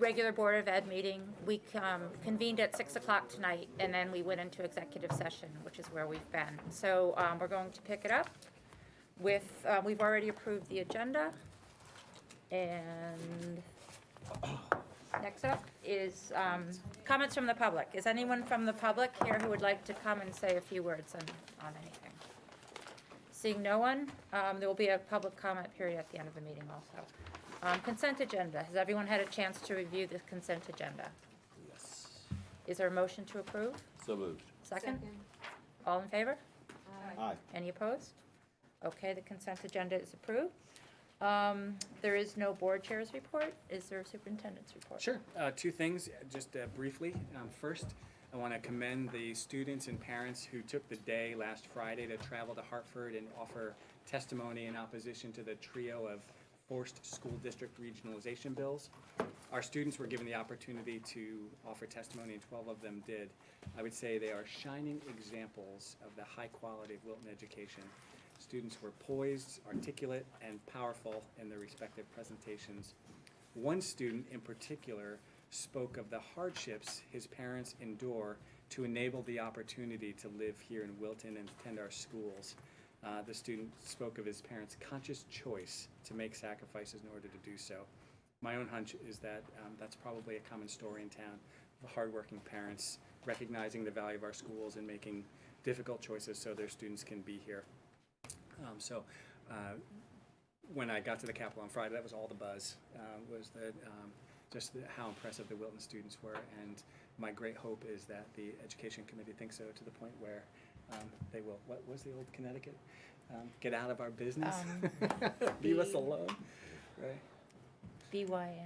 regular Board of Ed meeting. We convened at 6 o'clock tonight, and then we went into executive session, which is where we've been. So we're going to pick it up with, we've already approved the agenda. And next up is comments from the public. Is anyone from the public here who would like to come and say a few words on anything? Seeing no one, there will be a public comment period at the end of the meeting also. Consent agenda. Has everyone had a chance to review the consent agenda? Yes. Is there a motion to approve? So moved. Second? All in favor? Aye. Any opposed? Okay, the consent agenda is approved. There is no board chair's report. Is there a superintendent's report? Sure. Two things, just briefly. First, I want to commend the students and parents who took the day last Friday to travel to Hartford and offer testimony in opposition to the trio of forced school district regionalization bills. Our students were given the opportunity to offer testimony, and 12 of them did. I would say they are shining examples of the high quality of Wilton education. Students were poised, articulate, and powerful in their respective presentations. One student in particular spoke of the hardships his parents endure to enable the opportunity to live here in Wilton and attend our schools. The student spoke of his parents' conscious choice to make sacrifices in order to do so. My own hunch is that that's probably a common story in town, of hardworking parents recognizing the value of our schools and making difficult choices so their students can be here. When I got to the Capitol on Friday, that was all the buzz, was that how impressive the Wilton students were, and my great hope is that the Education Committee thinks so to the point where they will, what was the old Connecticut? Get out of our business, leave us alone, right? BYM.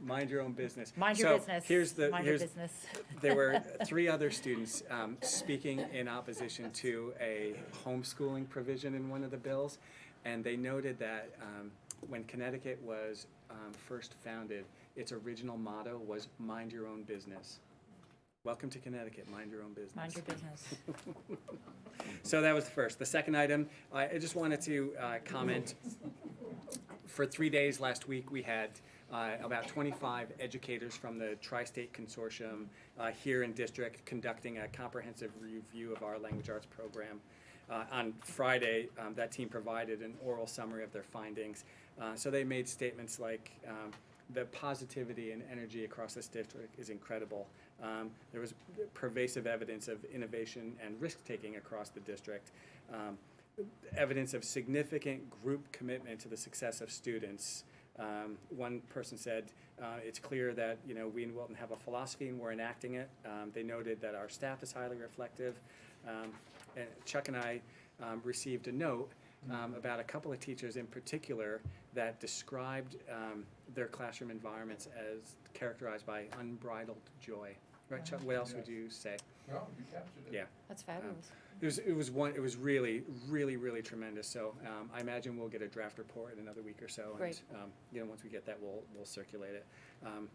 Mind your own business. Mind your business. Mind your business. There were 3 other students speaking in opposition to a homeschooling provision in one of the bills, and they noted that when Connecticut was first founded, its original motto was "Mind your own business." Welcome to Connecticut. Mind your own business. Mind your business. So that was the first. The second item, I just wanted to comment. For 3 days last week, we had about 25 educators from the Tri-State Consortium here in district conducting a comprehensive review of our language arts program. On Friday, that team provided an oral summary of their findings. So they made statements like, the positivity and energy across this district is incredible. There was pervasive evidence of innovation and risk-taking across the district. Evidence of significant group commitment to the success of students. One person said, it's clear that we in Wilton have a philosophy and we're enacting it. They noted that our staff is highly reflective. And Chuck and I received a note about a couple of teachers in particular that described their classroom environments as characterized by unbridled joy. Right, Chuck? What else would you say? No, you captured it. Yeah. That's fabulous. It was really, really, really tremendous. So I imagine we'll get a draft report in another week or so. Great. And once we get that, we'll circulate it.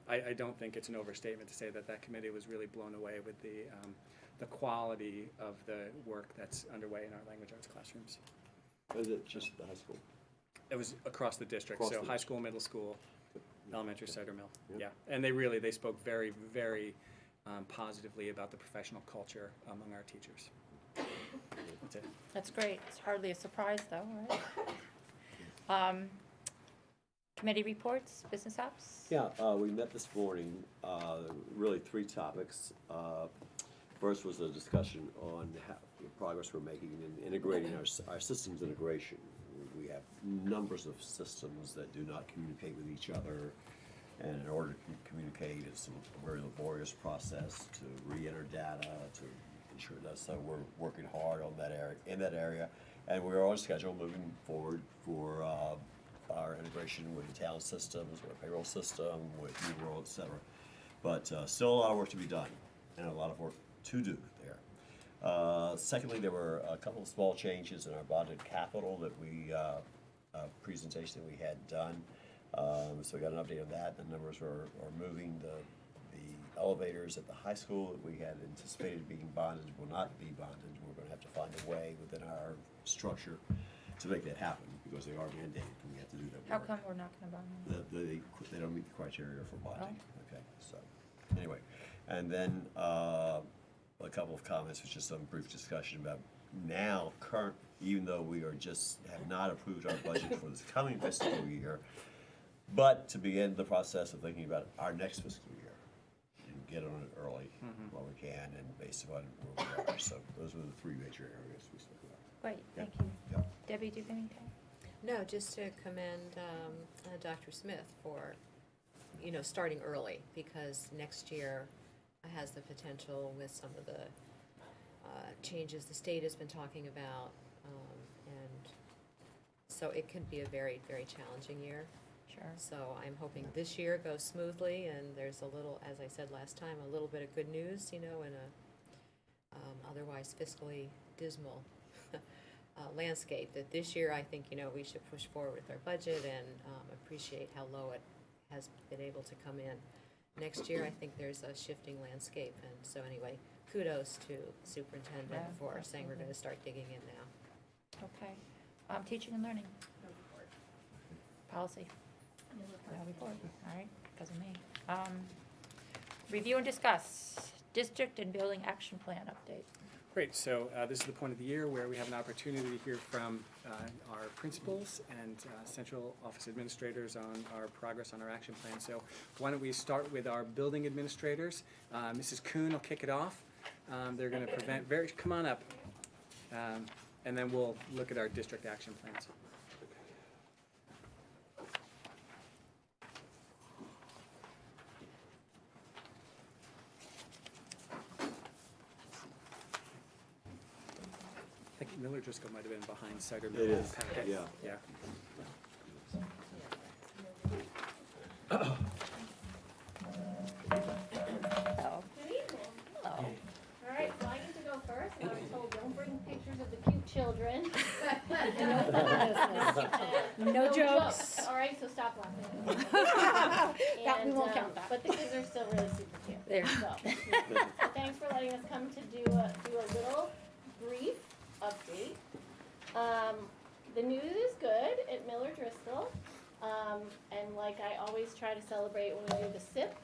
I don't think it's an overstatement to say that committee was really blown away with the quality of the work that's underway in our language arts classrooms. Is it just the high school? It was across the district, Across so the high school, middle school, elementary, Cider Mill. Yeah. Yeah, and they spoke very, very positively about the professional culture among our teachers. That's it. That's great. It's hardly a surprise, though, right? Committee reports, business ops? Yeah, we met this morning, really 3 topics. First was a discussion on the progress we're making in integrating our systems integration. We have numbers of systems that do not communicate with each other, and in order to communicate, it's a very laborious process to re-enter data, to ensure that. So we're working hard on that area, and we're on schedule moving forward for our integration with the town systems, with payroll system, with New World, etc. But still a lot of work to be done, and a lot of work to do there. Secondly, there were a couple of small changes in our bonded capital that we presentation that we had done. So we got an update on that. The numbers are moving. The elevators at the high school that we had anticipated being bonded will not be bonded. We're going to have to find a way within our structure to make that happen, because they are mandated, and we have to do that How work. come we're not gonna bond them? They don't meet the criteria for bonding, Oh. okay, so, anyway. And then, a couple of comments, was just some brief discussion about now, even though we have not approved our budget for this coming fiscal year, but to begin the process of thinking about our next fiscal year, and get on it early while we can, and based on where we are, so those were the three major areas we spoke about. Great, Yeah. thank you. Yeah. Debbie, do you have anything? No, just to commend Dr. Smith for, starting early, because next year has the potential with some of the changes the state has been talking about, and so it could be a very, very challenging year. Sure. So I'm hoping this year goes smoothly, and there's a little, as I said last time, a little bit of good news, in a otherwise fiscally dismal landscape. That this year, I think, we should push forward with our budget and appreciate how low it has been able to come in. Next year, I think there's a shifting landscape, and so anyway, kudos to Superintendent Yeah, for saying we're absolutely. gonna start digging in now. Okay. Teaching and learning, policy. No report, all right, because of me. Review and discuss district and building action plan update. Great, so this is the point of the year where we have an opportunity to hear from our principals and central office administrators on our progress on our action plan. So why don't we start with our building administrators. Mrs. Kuhn will kick it off. They're going to come on up, and then we'll look at our district action plans. I think MillerDriscoll might have been behind Cider Mill. It is, packet. yeah. Yeah. Hello. Good evening. Hello. All right, so I get to go first, and I was told, don't bring pictures of the cute children. No jokes. All right, so stop laughing. That, we won't And, count that. But the kids are still really super cute. There. So, so thanks for letting us come to do a little brief update. The news is good at MillerDriscoll. And like I always try to celebrate when we do the SIP,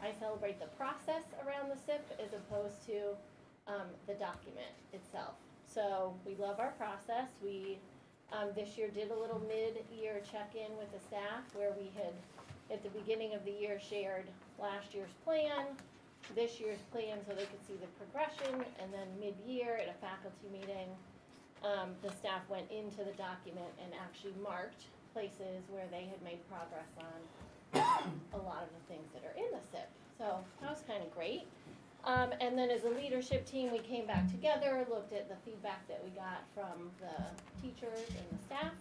I celebrate the process around the SIP as opposed to the document itself. So we love our process. We this year did a little mid-year check-in with the staff where we had at the beginning of the year shared last year's plan, this year's plan so they could see the progression, and then mid-year at a faculty meeting, the staff went into the document and actually marked places where they had made progress on a lot of the things that are in the SIP. So that was kind of great. And then as a leadership team, we came back together, looked at the feedback that we got from the teachers and the staff,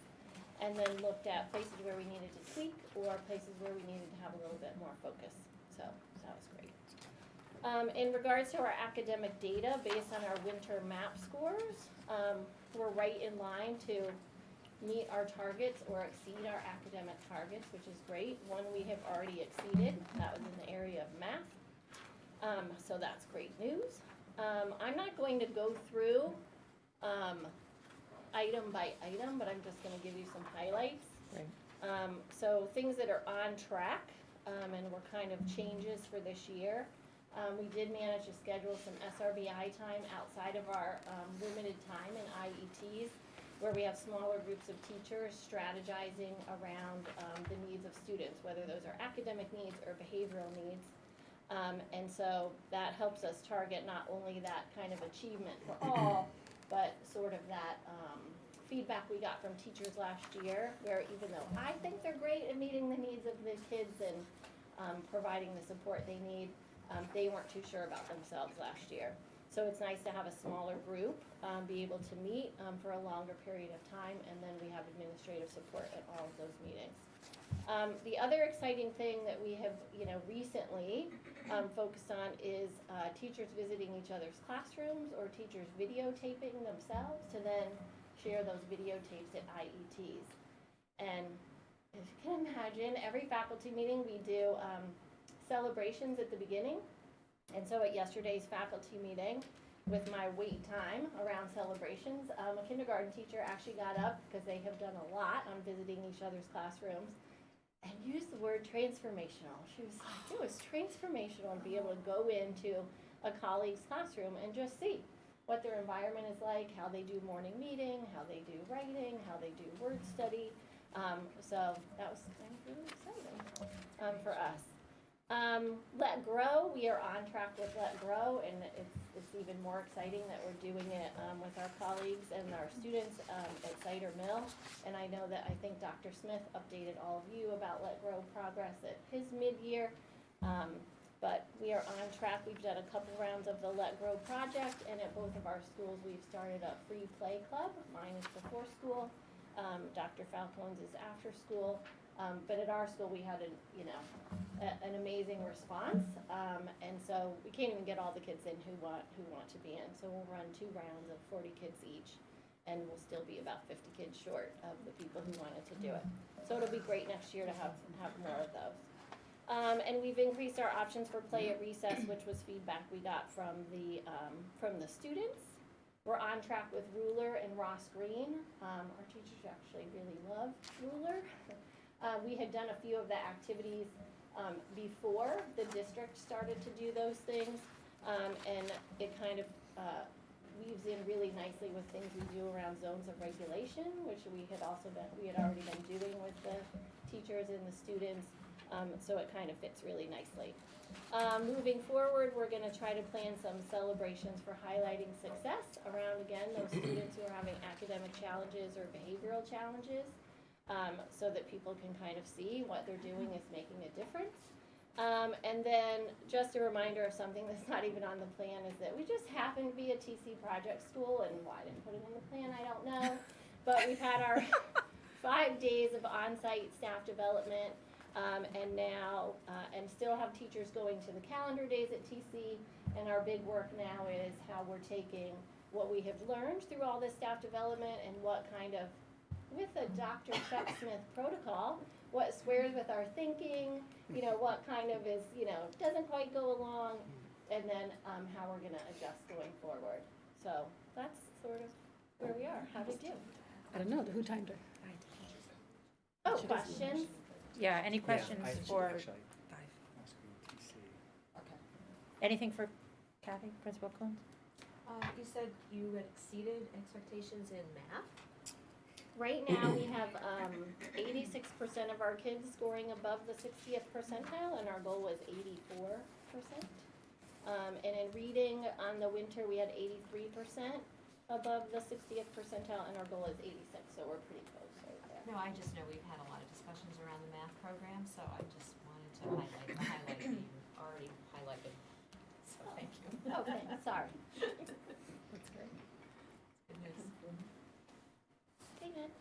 and then looked at places where we needed to tweak or places where we needed to have a little bit more focus. So that was great. In regards to our academic data, based on our winter MAP scores, we're right in line to meet our targets or exceed our academic targets, which is great. One we have already exceeded, that was in the area of math. So that's great news. I'm not going to go through item by item, but I'm just gonna give you some highlights. Right. So things that are on track, and were kind of changes for this year. We did manage to schedule some SRBI time outside of our limited time in IETs, where we have smaller groups of teachers strategizing around the needs of students, whether those are academic needs or behavioral needs. And so that helps us target not only that kind of achievement for all, but sort of that feedback we got from teachers last year, where even though I think they're great at meeting the needs of the kids and providing the support they need, they weren't too sure about themselves last year. So it's nice to have a smaller group be able to meet for a longer period of time, and then we have administrative support at all of those meetings. The other exciting thing that we have, recently focused on is teachers visiting each other's classrooms or teachers videotaping themselves to then share those videotapes at IETs. And as you can imagine, every faculty meeting we do celebrations at the beginning. And so at yesterday's faculty meeting, with my wait time around celebrations. A kindergarten teacher actually got up, because they have done a lot on visiting each other's classrooms, and used the word transformational. She was like, it was transformational to be able to go into a colleague's classroom and just see what their environment is like, how they do morning meeting, how they do writing, how they do word study. So that was kind of really exciting for us. Let Grow, we are on track with Let Grow, and it's even more exciting that we're doing it with our colleagues and our students at Cider Mill. And I know that I think Dr. Smith updated all of you about Let Grow progress at his mid-year. But we are on track. We've done a couple rounds of the Let Grow project, and at both of our schools we've started a free play club. Mine is before school. Dr. Falcone's is after school. But at our school we had an amazing response, and so we can't even get all the kids in who want to be in. So we'll run 2 rounds of 40 kids each, and we'll still be about 50 kids short of the people who wanted to do it. So it'll be great next year to have more of those. And we've increased our options for play at recess, which was feedback we got from the students. We're on track with Ruler and Ross Green. Our teachers actually really love Ruler. We had done a few of the activities before the district started to do those things, and it kind of weaves in really nicely with things we do around zones of regulation, which we had already been doing with the teachers and the students. So it kind of fits really nicely. Moving forward, we're going to try to plan some celebrations for highlighting success around, again, those students who are having academic challenges or behavioral challenges, so that people can kind of see what they're doing is making a difference. And then just a reminder of something that's not even on the plan is that we just happen to be a TC project school, and why I didn't put it in the plan, I don't know. But we've had our 5 days of on-site staff development. And now, and still have teachers going to the calendar days at TC, and our big work now is how we're taking what we have learned through all this staff development and what kind of, with a Dr. Chuck Smith protocol, what squares with our thinking, what kind of is, doesn't quite go along, and then how we're gonna adjust going forward. So that's sort of where we are. How did we do? I don't know, who timed her? Oh, questions? Yeah, any questions for, anything for Kathy, Principal Coons? You said you had exceeded expectations in math? Right now, we have 86% of our kids scoring above the 60th percentile, and our goal was 84%. And in reading on the winter, we had 83% above the 60th percentile, and our goal is 86, so we're pretty close right there. No, I just know we've had a lot of discussions around the math program, so I just wanted to highlight that you already highlighted. So thank you. Okay, sorry. That's great. Good news. Okay, good.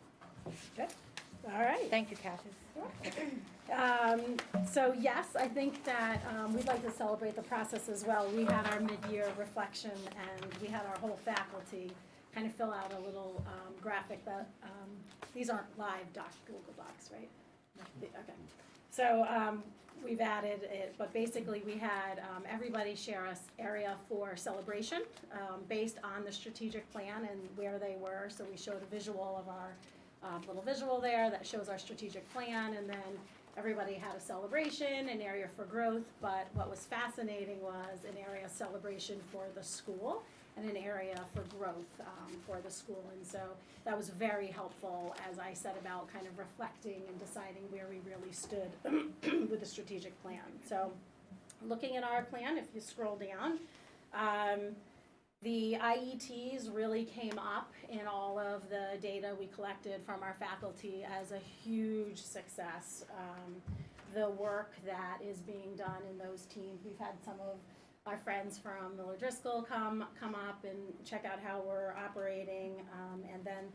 Good, all right. Thank you, Kathy. So yes, I think that we'd like to celebrate the process as well. We had our mid-year reflection, and we had our whole faculty kind of fill out a little graphic that, these aren't live Google Docs, right? Okay. So we've added it, but basically we had everybody share us area for celebration based on the strategic plan and where they were. So we showed a visual of our little visual there that shows our strategic plan, and then everybody had a celebration, an area for growth, but what was fascinating was an area of celebration for the school and an area for growth for the school. And so that was very helpful, as I said, about kind of reflecting and deciding where we really stood with the strategic plan. So looking at our plan, if you scroll down, the IETs really came up in all of the data we collected from our faculty as a huge success. The work that is being done in those teams, we've had some of our friends from MillerDriscoll come up and check out how we're operating, and then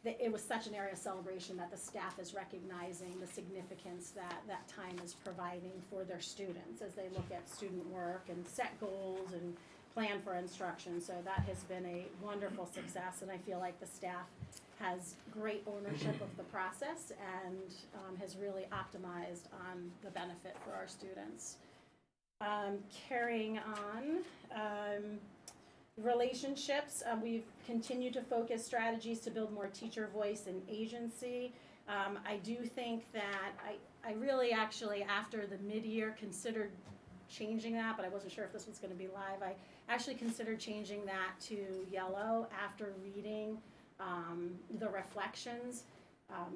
it was such an area of celebration that the staff is recognizing the significance that time is providing for their students as they look at student work and set goals and plan for instruction. So that has been a wonderful success, and I feel like the staff has great ownership of the process and has really optimized on the benefit for our students. Carrying on, Relationships, we've continued to focus strategies to build more teacher voice and agency. I do think that I really actually, after the mid-year, considered changing that, but I wasn't sure if this was gonna be live. I actually considered changing that to yellow after reading the reflections.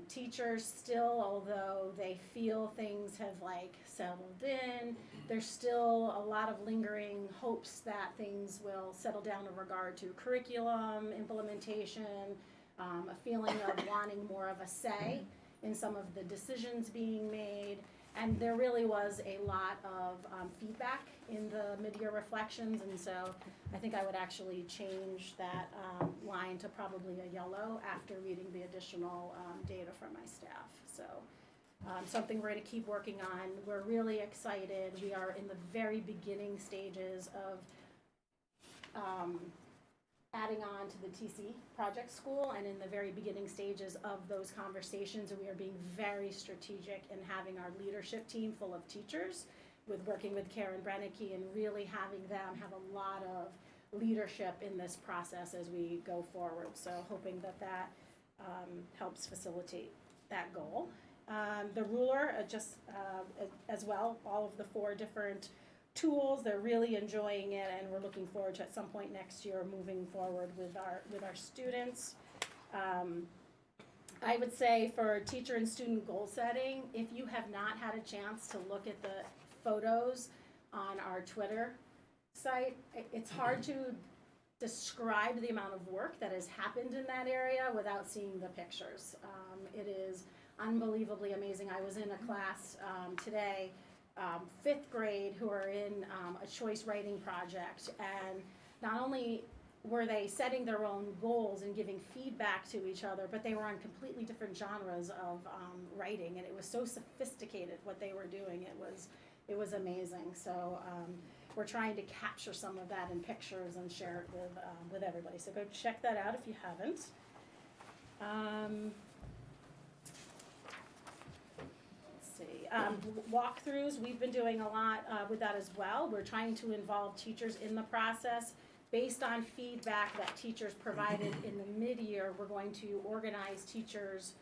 Teachers still, although they feel things have like settled in, there's still a lot of lingering hopes that things will settle down in regard to curriculum, implementation, a feeling of wanting more of a say in some of the decisions being made. And there really was a lot of feedback in the mid-year reflections, and so I think I would actually change that line to probably a yellow after reading the additional data from my staff. So something we're going to keep working on. We're really excited. We are in the very beginning stages of adding on to the TC project school, and in the very beginning stages of those conversations, and we are being very strategic in having our leadership team full of teachers, with working with Karen Brennicky and really having them have a lot of leadership in this process as we go forward. So hoping that that helps facilitate that goal. The ruler, as well, all of the 4 different tools, they're really enjoying it, and we're looking forward to at some point next year moving forward with our students. I would say for teacher and student goal setting, if you have not had a chance to look at the photos on our Twitter site, it's hard to describe the amount of work that has happened in that area without seeing the pictures. It is unbelievably amazing. I was in a class today, 5th grade, who are in a choice writing project, and not only were they setting their own goals and giving feedback to each other, but they were on completely different genres of writing, and it was so sophisticated what they were doing. It was amazing. So we're trying to capture some of that in pictures and share it with everybody. So go check that out if you haven't. Walkthroughs, we've been doing a lot with that as well. We're trying to involve teachers in the process. Based on feedback that teachers provided in the mid-year, we're going to organize teachers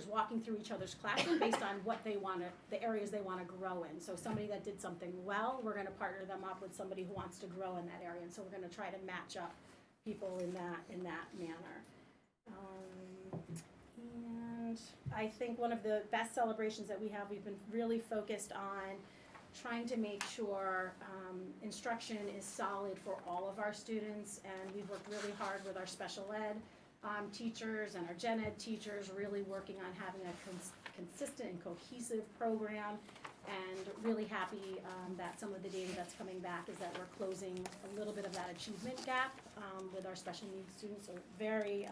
walking through each other's classroom based on what they want to, the areas they want to grow in. So somebody that did something well, we're going to partner them up with somebody who wants to grow in that area. And so we're going to try to match up people in that manner. And I think one of the best celebrations that we have, we've been really focused on trying to make sure instruction is solid for all of our students, and we've worked really hard with our special ed teachers and our gen ed teachers, really working on having a consistent and cohesive program, and really happy that some of the data that's coming back is that we're closing a little bit of that achievement gap with our special needs students. So very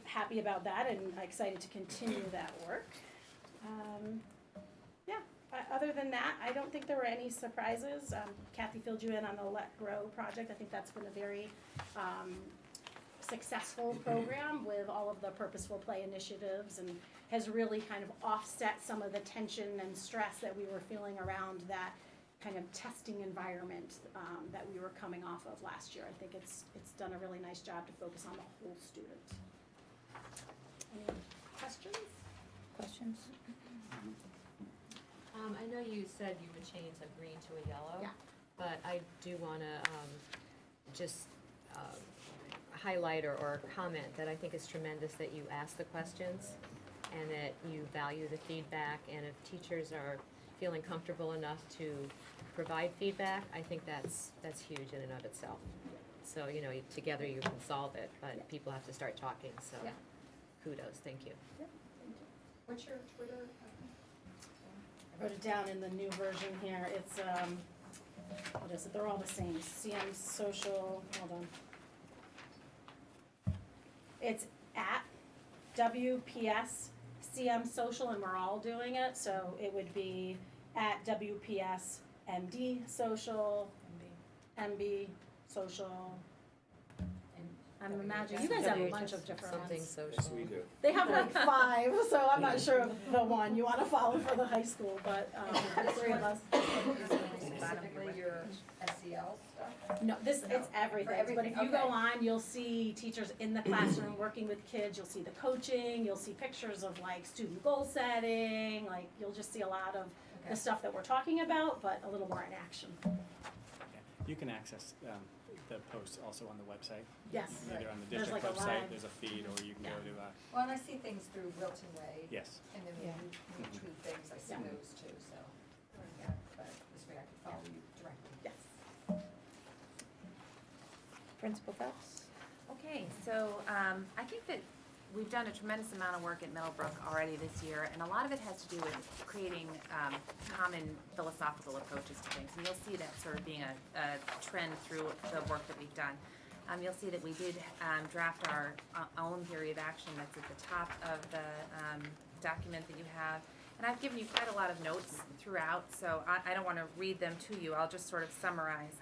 happy about that, and excited to continue that work. Other than that, I don't think there were any surprises. Kathy filled you in on the Let Grow project. I think that's been a very successful program with all of the purposeful play initiatives, and has really kind of offset some of the tension and stress that we were feeling around that kind of testing environment that we were coming off of last year. I think it's done a really nice job to focus on the whole student. Any questions? Questions? I know you said you would change a green to a yellow. Yeah. But I do want to just highlight or comment that I think it's tremendous that you ask the questions and that you value the feedback, and if teachers are feeling comfortable enough to provide feedback, I think that's huge in and of itself. So, together you can solve it, but people have to start talking, so Yeah. kudos, thank you. What's your Twitter? I wrote it down in the new version here. It's, what is it? They're all the same. CM Social, hold on. It's at WPS CM Social, and we're all doing it. So it would be at WPS MD Social, MB Social. I'm imagining, you guys have a bunch of different Something ones. social. Yes, we do. They have like 5, so I'm not sure of the one you want to follow for the high school, but the 3 of us. Specifically your SEL stuff? No, it's everything, but if you go okay. on, you'll see teachers in the classroom working with kids, you'll see the coaching, you'll see pictures of like student goal setting, like, you'll just see a lot of Okay. the stuff that we're talking about, but a little more in action. Yeah. You can access the posts also on the website. Yes. Either on the There's district like a website, live- there's a feed, or you can go to, Well, and I see things through Wilton Way. yes. And then Yeah. when you tweet things, I see Yeah. those too, so, yeah, but this way I can follow you directly. Yes. Principal Phelps? Okay, so I think that we've done a tremendous amount of work at Middlebrook already this year, and a lot of it has to do with creating common philosophical approaches to things. And you'll see that sort of being a trend through the work that we've done. You'll see that we did draft our own theory of action that's at the top of the document that you have. And I've given you quite a lot of notes throughout, so I don't want to read them to you. I'll just sort of summarize.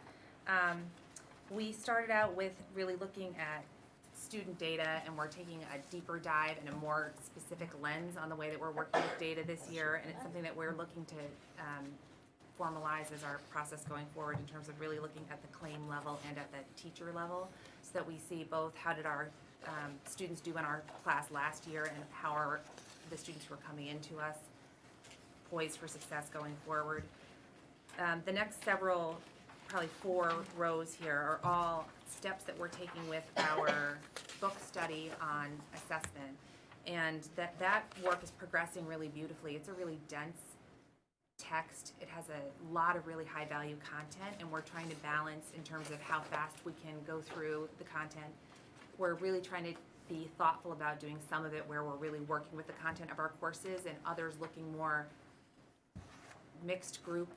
We started out with really looking at student data, and we're taking a deeper dive and a more specific lens on the way that we're working with data this year, and it's something that we're looking to formalize as our process going forward in terms of really looking at the claim level and at the teacher level, so that we see both how did our students do in our class last year and how are the students who are coming into us poised for success going forward. The next several, probably 4 rows here, are all steps that we're taking with our book study on assessment. And that work is progressing really beautifully. It's a really dense text. It has a lot of really high value content, and we're trying to balance in terms of how fast we can go through the content. We're really trying to be thoughtful about doing some of it where we're really working with the content of our courses, and others looking more mixed group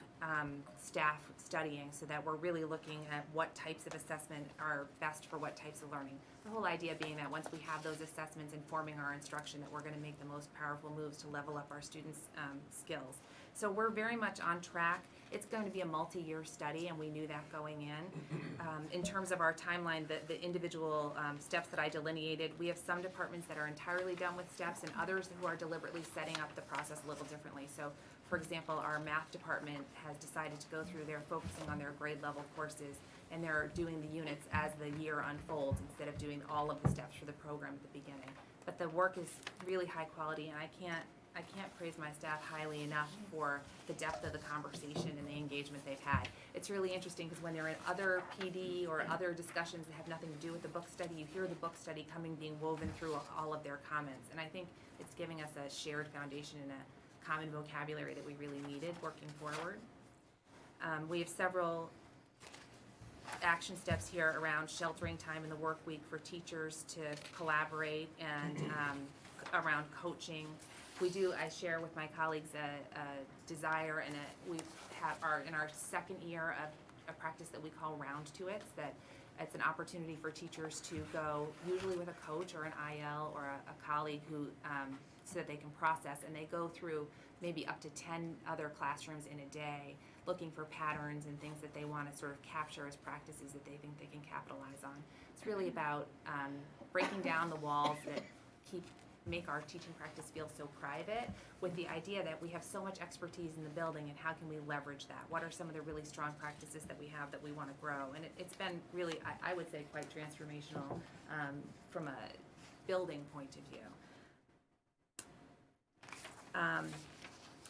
staff studying, so that we're really looking at what types of assessment are best for what types of learning. The whole idea being that once we have those assessments informing our instruction, that we're going to make the most powerful moves to level up our students' skills. So we're very much on track. It's going to be a multi-year study, and we knew that going in. In terms of our timeline, the individual steps that I delineated, we have some departments that are entirely done with steps, and others who are deliberately setting up the process a little differently. So, for example, our math department has decided to go through, they're focusing on their grade level courses, and they're doing the units as the year unfolds instead of doing all of the steps for the program at the beginning. But the work is really high quality, and I can't praise my staff highly enough for the depth of the conversation and the engagement they've had. It's really interesting because when they're in other PD or other discussions that have nothing to do with the book study, you hear the book study being woven through all of their comments. And I think it's giving us a shared foundation and a common vocabulary that we really needed working forward. We have several action steps here around sheltering time in the work week for teachers to collaborate, and around coaching. I share with my colleagues a desire, and we are in our second year of a practice that we call round to it, that it's an opportunity for teachers to go, usually with a coach or an IL or a colleague who, so that they can process, and they go through maybe up to 10 other classrooms in a day, looking for patterns and things that they want to sort of capture as practices that they think they can capitalize on. It's really about breaking down the walls that make our teaching practice feel so private, with the idea that we have so much expertise in the building, and how can we leverage that? What are some of the really strong practices that we have that we want to grow? And it's been really, I would say, quite transformational from a building point of view.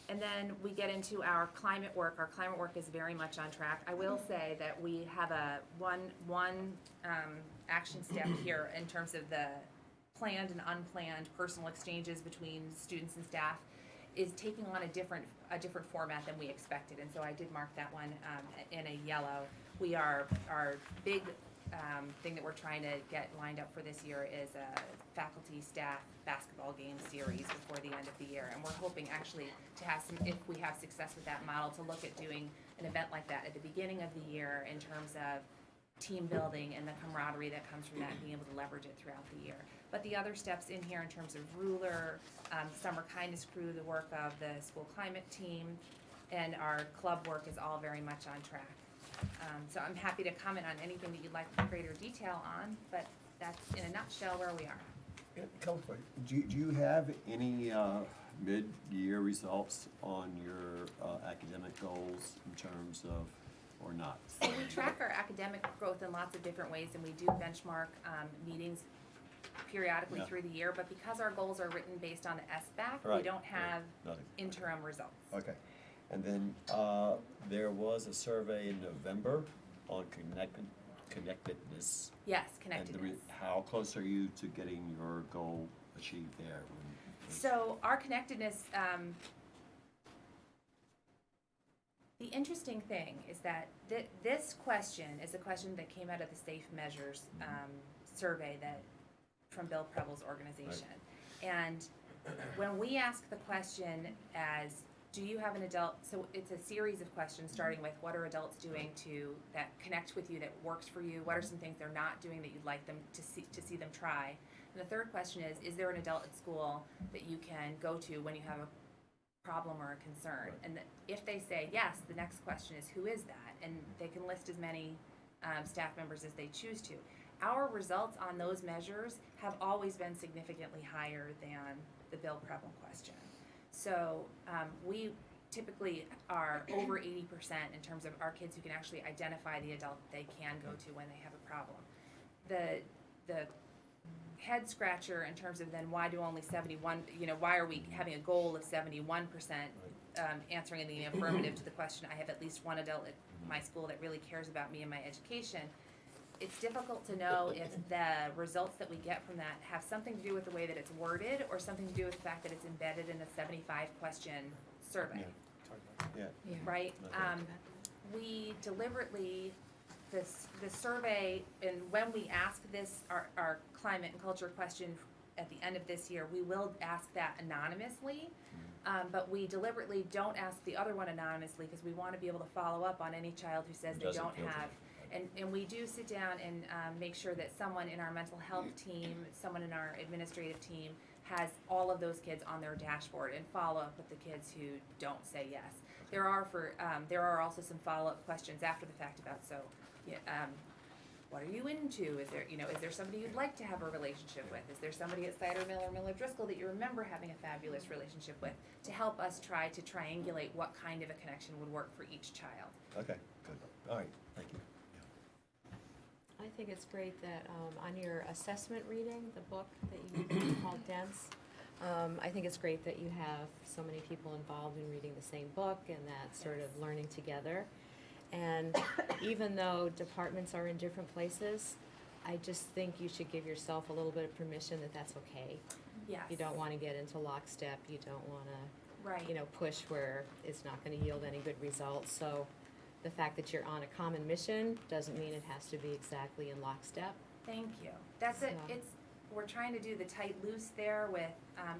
And then we get into our climate work. Our climate work is very much on track. I will say that we have one action step here in terms of the planned and unplanned personal exchanges between students and staff is taking on a different format than we expected, and so I did mark that one in a yellow. Our big thing that we're trying to get lined up for this year is a faculty staff basketball game series before the end of the year, and we're hoping actually to have some, if we have success with that model, to look at doing an event like that at the beginning of the year in terms of team building and the camaraderie that comes from that, and being able to leverage it throughout the year. But the other steps in here in terms of ruler, summer kindness crew, the work of the school climate team, and our club work is all very much on track. So I'm happy to comment on anything that you'd like greater detail on, but that's in a nutshell where we are. Counselor, do you have any mid-year results on your academic goals in terms of or not? So we track our academic growth in lots of different ways, and we do benchmark meetings periodically Yeah. through the year, but because our goals are written based on the SBAC, we Right, don't have Nothing. interim results. Okay. And then, there was a survey in November on connectedness. Yes, And connectedness. how close are you to getting your goal achieved there? So our connectedness, the interesting thing is that this question is a question that came out of the Safe Measures survey that from Bill Preble's organization. And when we ask the question as, do you have an adult, so it's a series of questions starting with what are adults doing that connect with you, that works for you, what are some things they're not doing that you'd like them to see them try. And the third question is there an adult at school that you can go to when you have a problem or a concern? And if they say yes, the next question is, who is that? And they can list as many staff members as they choose to. Our results on those measures have always been significantly higher than the Bill Preble question. So we typically are over 80% in terms of our kids who can actually identify the adult that they can go to when they have a problem. The head scratcher in terms of then why do only 71, why are we having a goal of 71% answering in the affirmative to the question, I have at least one adult at my school that really cares about me and my education. It's difficult to know if the results that we get from that have something to do with the way that it's worded or something to do with the fact that it's embedded in a 75 question survey, Yeah. right? We deliberately, the survey, and when we ask this, our climate and culture question at the end of this year, we will ask that anonymously, but we deliberately don't ask the other one anonymously because we want to be able to follow up on any child who says they don't have. And we do sit down and make sure that someone in our mental health team, someone in our administrative team has all of those kids on their dashboard and follow up with the kids who don't say yes. There are also some follow-up questions after the fact about, what are you into? Is there somebody you'd like to have a relationship with? Is there somebody at Cider Mill or MillerDriscoll that you remember having a fabulous relationship with, to help us try to triangulate what kind of a connection would work for each child? Okay, good. All right, thank you. I think it's great that on your assessment reading, the book that you called Dense, I think it's great that you have so many people involved in reading the same book and that sort of learning together. And even though departments are in different places, I just think you should give yourself a little bit of permission that that's okay. Yes. You don't want to get into lockstep. You don't want to, Right. push where it's not going to yield any good results. So the fact that you're on a common mission doesn't mean it has to be exactly in lockstep. Thank you. That's it. So- We're trying to do the tight loose there with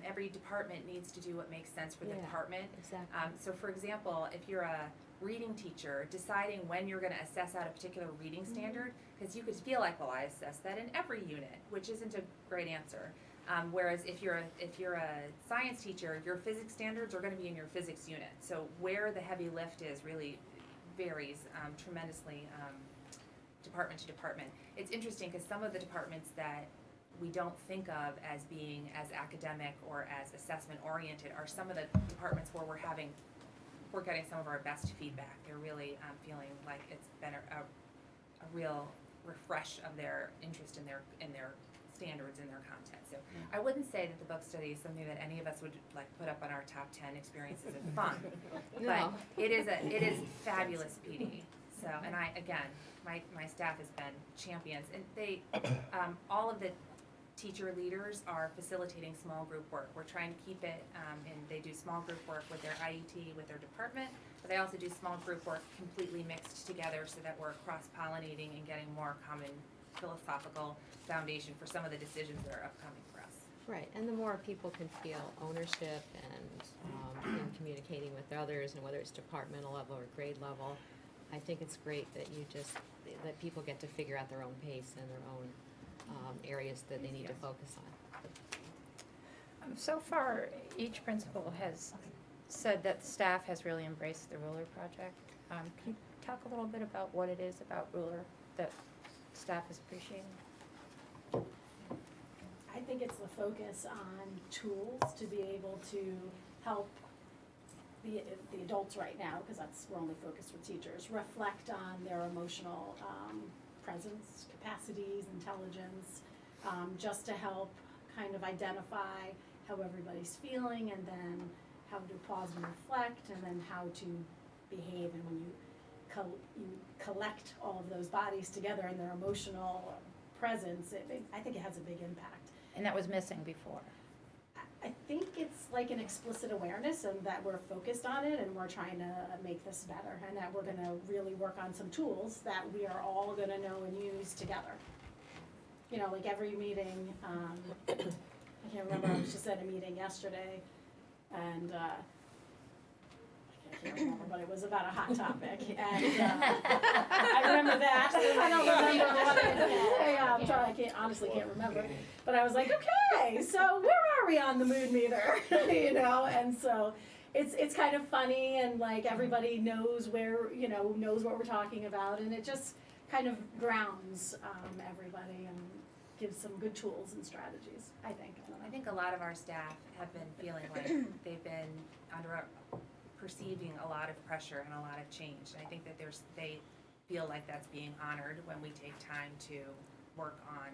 every department needs to do what makes sense for the Yeah. department. Exactly. So for example, if you're a reading teacher, deciding when you're going to assess out a particular reading standard, because you could feel like, well, I assess that in every unit, which isn't a great answer. Whereas if you're a science teacher, your physics standards are going to be in your physics unit. So where the heavy lift is really varies tremendously department to department. It's interesting because some of the departments that we don't think of as being as academic or as assessment oriented are some of the departments where we're getting some of our best feedback. They're really feeling like it's been a real refresh of their interest in their standards and their content. So I wouldn't say that the book study is something that any of us would like put up on our top 10 experiences of fun. No. But it is fabulous PD. So, and my staff has been champions, and they all of the teacher leaders are facilitating small group work. We're trying to keep it, and they do small group work with their IET, with their department, but they also do small group work completely mixed together so that we're cross-pollinating and getting more common philosophical foundation for some of the decisions that are upcoming for us. Right, and the more people can feel ownership and in communicating with others, and whether it's departmental level or grade level, I think it's great that that people get to figure out their own pace and their own areas that they need to focus on. So far, each principal has said that staff has really embraced the ruler project. Can you talk a little bit about what it is about ruler that staff is appreciating? I think it's the focus on tools to be able to help the adults right now, because we're only focused with teachers, reflect on their emotional presence, capacities, intelligence, just to help kind of identify how everybody's feeling, and then how to pause and reflect, and then how to behave. And when you collect all of those bodies together and their emotional presence, I think it has a big impact. And that was missing before. I think it's like an explicit awareness and that we're focused on it and we're trying to make this better, and that we're gonna really work on some tools that we are all gonna know and use together. You know, like every meeting, I can't remember, I was just at a meeting yesterday, and, I can't remember, but it was about a hot topic, and, I remember that, I don't remember what it was, I honestly can't remember, but I was like, okay, so where are we on the mood meter, you know, and so, it's kind of funny, and like, everybody knows where, you know, knows what we're talking about, and it just kind of grounds, everybody, and gives some good tools and strategies, I think. I think a lot of our staff have been feeling like they've been perceiving a lot of pressure and a lot of change. And I think that they feel like that's being honored when we take time to work on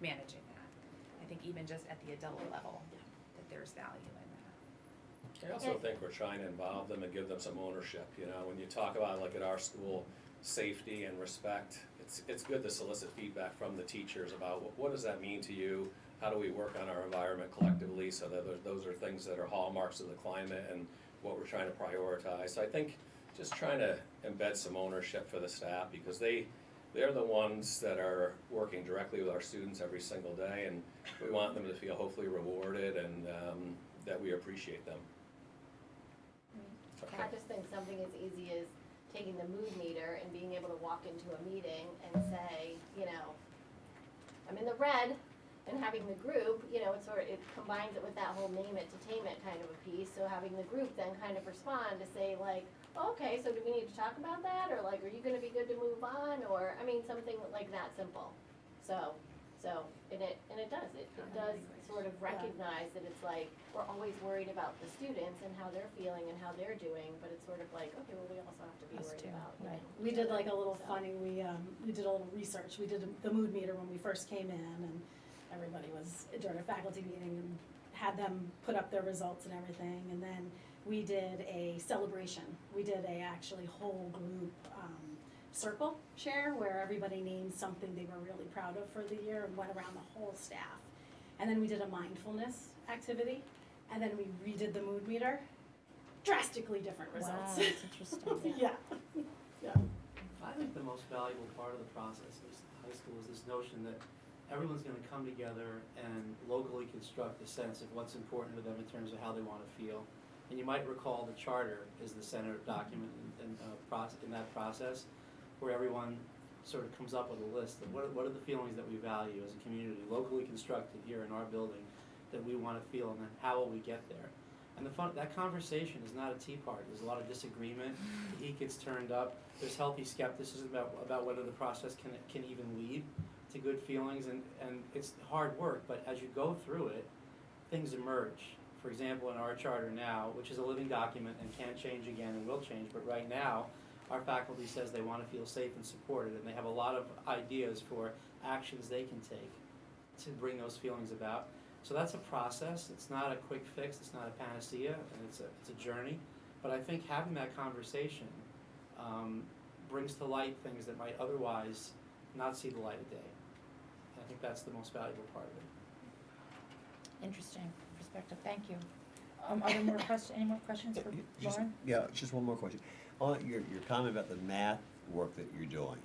managing that. I think even just at the adult level, that there's value in that. I also think we're trying to involve them and give them some ownership, you know, when you talk about, like at our school, safety and respect, it's good to solicit feedback from the teachers about what does that mean to you? How do we work on our environment collectively so that those are things that are hallmarks of the climate and what we're trying to prioritize. So I think just trying to embed some ownership for the staff, because they're the ones that are working directly with our students every single day, and we want them to feel hopefully rewarded and that we appreciate them. I just think something as easy as taking the mood meter and being able to walk into a meeting and say, you know, I'm in the red, and having the group, you know, it combines it with that whole name it to tame it kind of a piece. So having the group then kind of respond to say like, oh, okay, so do we need to talk about that, or like, are you going to be good to move on, or I mean something like that simple. So it does sort of recognize that it's like we're always worried about the students and how they're feeling and how they're doing, but it's sort of like, okay, well, we also have to be Us worried too, about. Right. know, We each did other, like a little so. funny, we did a little research, we did the mood meter when we first came in, and everybody was during a faculty meeting and had them put up their results and everything, and then we did a celebration. We did a actually whole group circle share where everybody named something they were really proud of for the year and went around the whole staff. And then we did a mindfulness activity, and then we redid the mood meter. Drastically different Wow, results. that's interesting. Yeah, yeah. I think the most valuable part of the process is high school is this notion that everyone's gonna come together and locally construct a sense of what's important to them in terms of how they wanna feel. And you might recall the charter is the center document in that process, where everyone sort of comes up with a list of what are the feelings that we value as a community, locally constructed here in our building, that we wanna feel, and then how will we get there? And that conversation is not a tea party. There's a lot of disagreement. The heat gets turned up. There's healthy skepticism about whether the process can even lead to good feelings, and it's hard work, but as you go through it, things emerge. For example, in our charter now, which is a living document and can change again and will change, but right now, our faculty says they want to feel safe and supported, and they have a lot of ideas for actions they can take to bring those feelings about. So that's a process. It's not a quick fix. It's not a panacea, and it's a journey. But I think having that conversation brings to light things that might otherwise not see the light of day. I think that's the most valuable part of it. Interesting perspective, thank you. Are there more any more questions for Lauren? Yeah, just one more question. On your comment about the math work that you're doing,